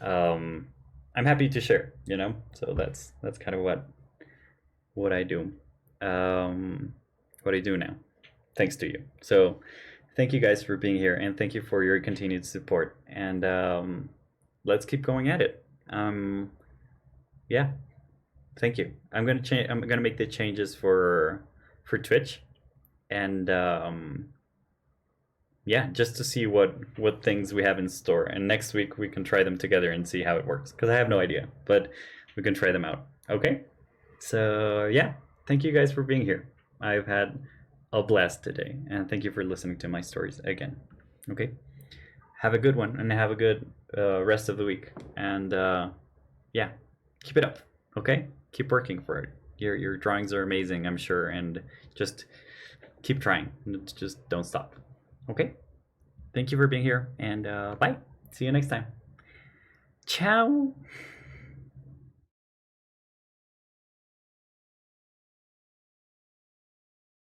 I'm happy to share, you know? So that's kind of what I do. What I do now, thanks to you. So thank you guys for being here and thank you for your continued support. And let's keep going at it. Yeah. Thank you. I'm gonna make the changes for Twitch, and yeah, just to see what things we have in store. And next week we can try them together and see how it works, because I have no idea, but we can try them out. Okay. So yeah, thank you guys for being here. I've had a blast today, and thank you for listening to my stories again. Okay. Have a good one, and have a good rest of the week. And yeah, keep it up. Okay. Keep working for it. Your drawings are amazing, I'm sure, and just keep trying. Just don't stop. Okay? Thank you for being here, and bye. See you next time. Ciao.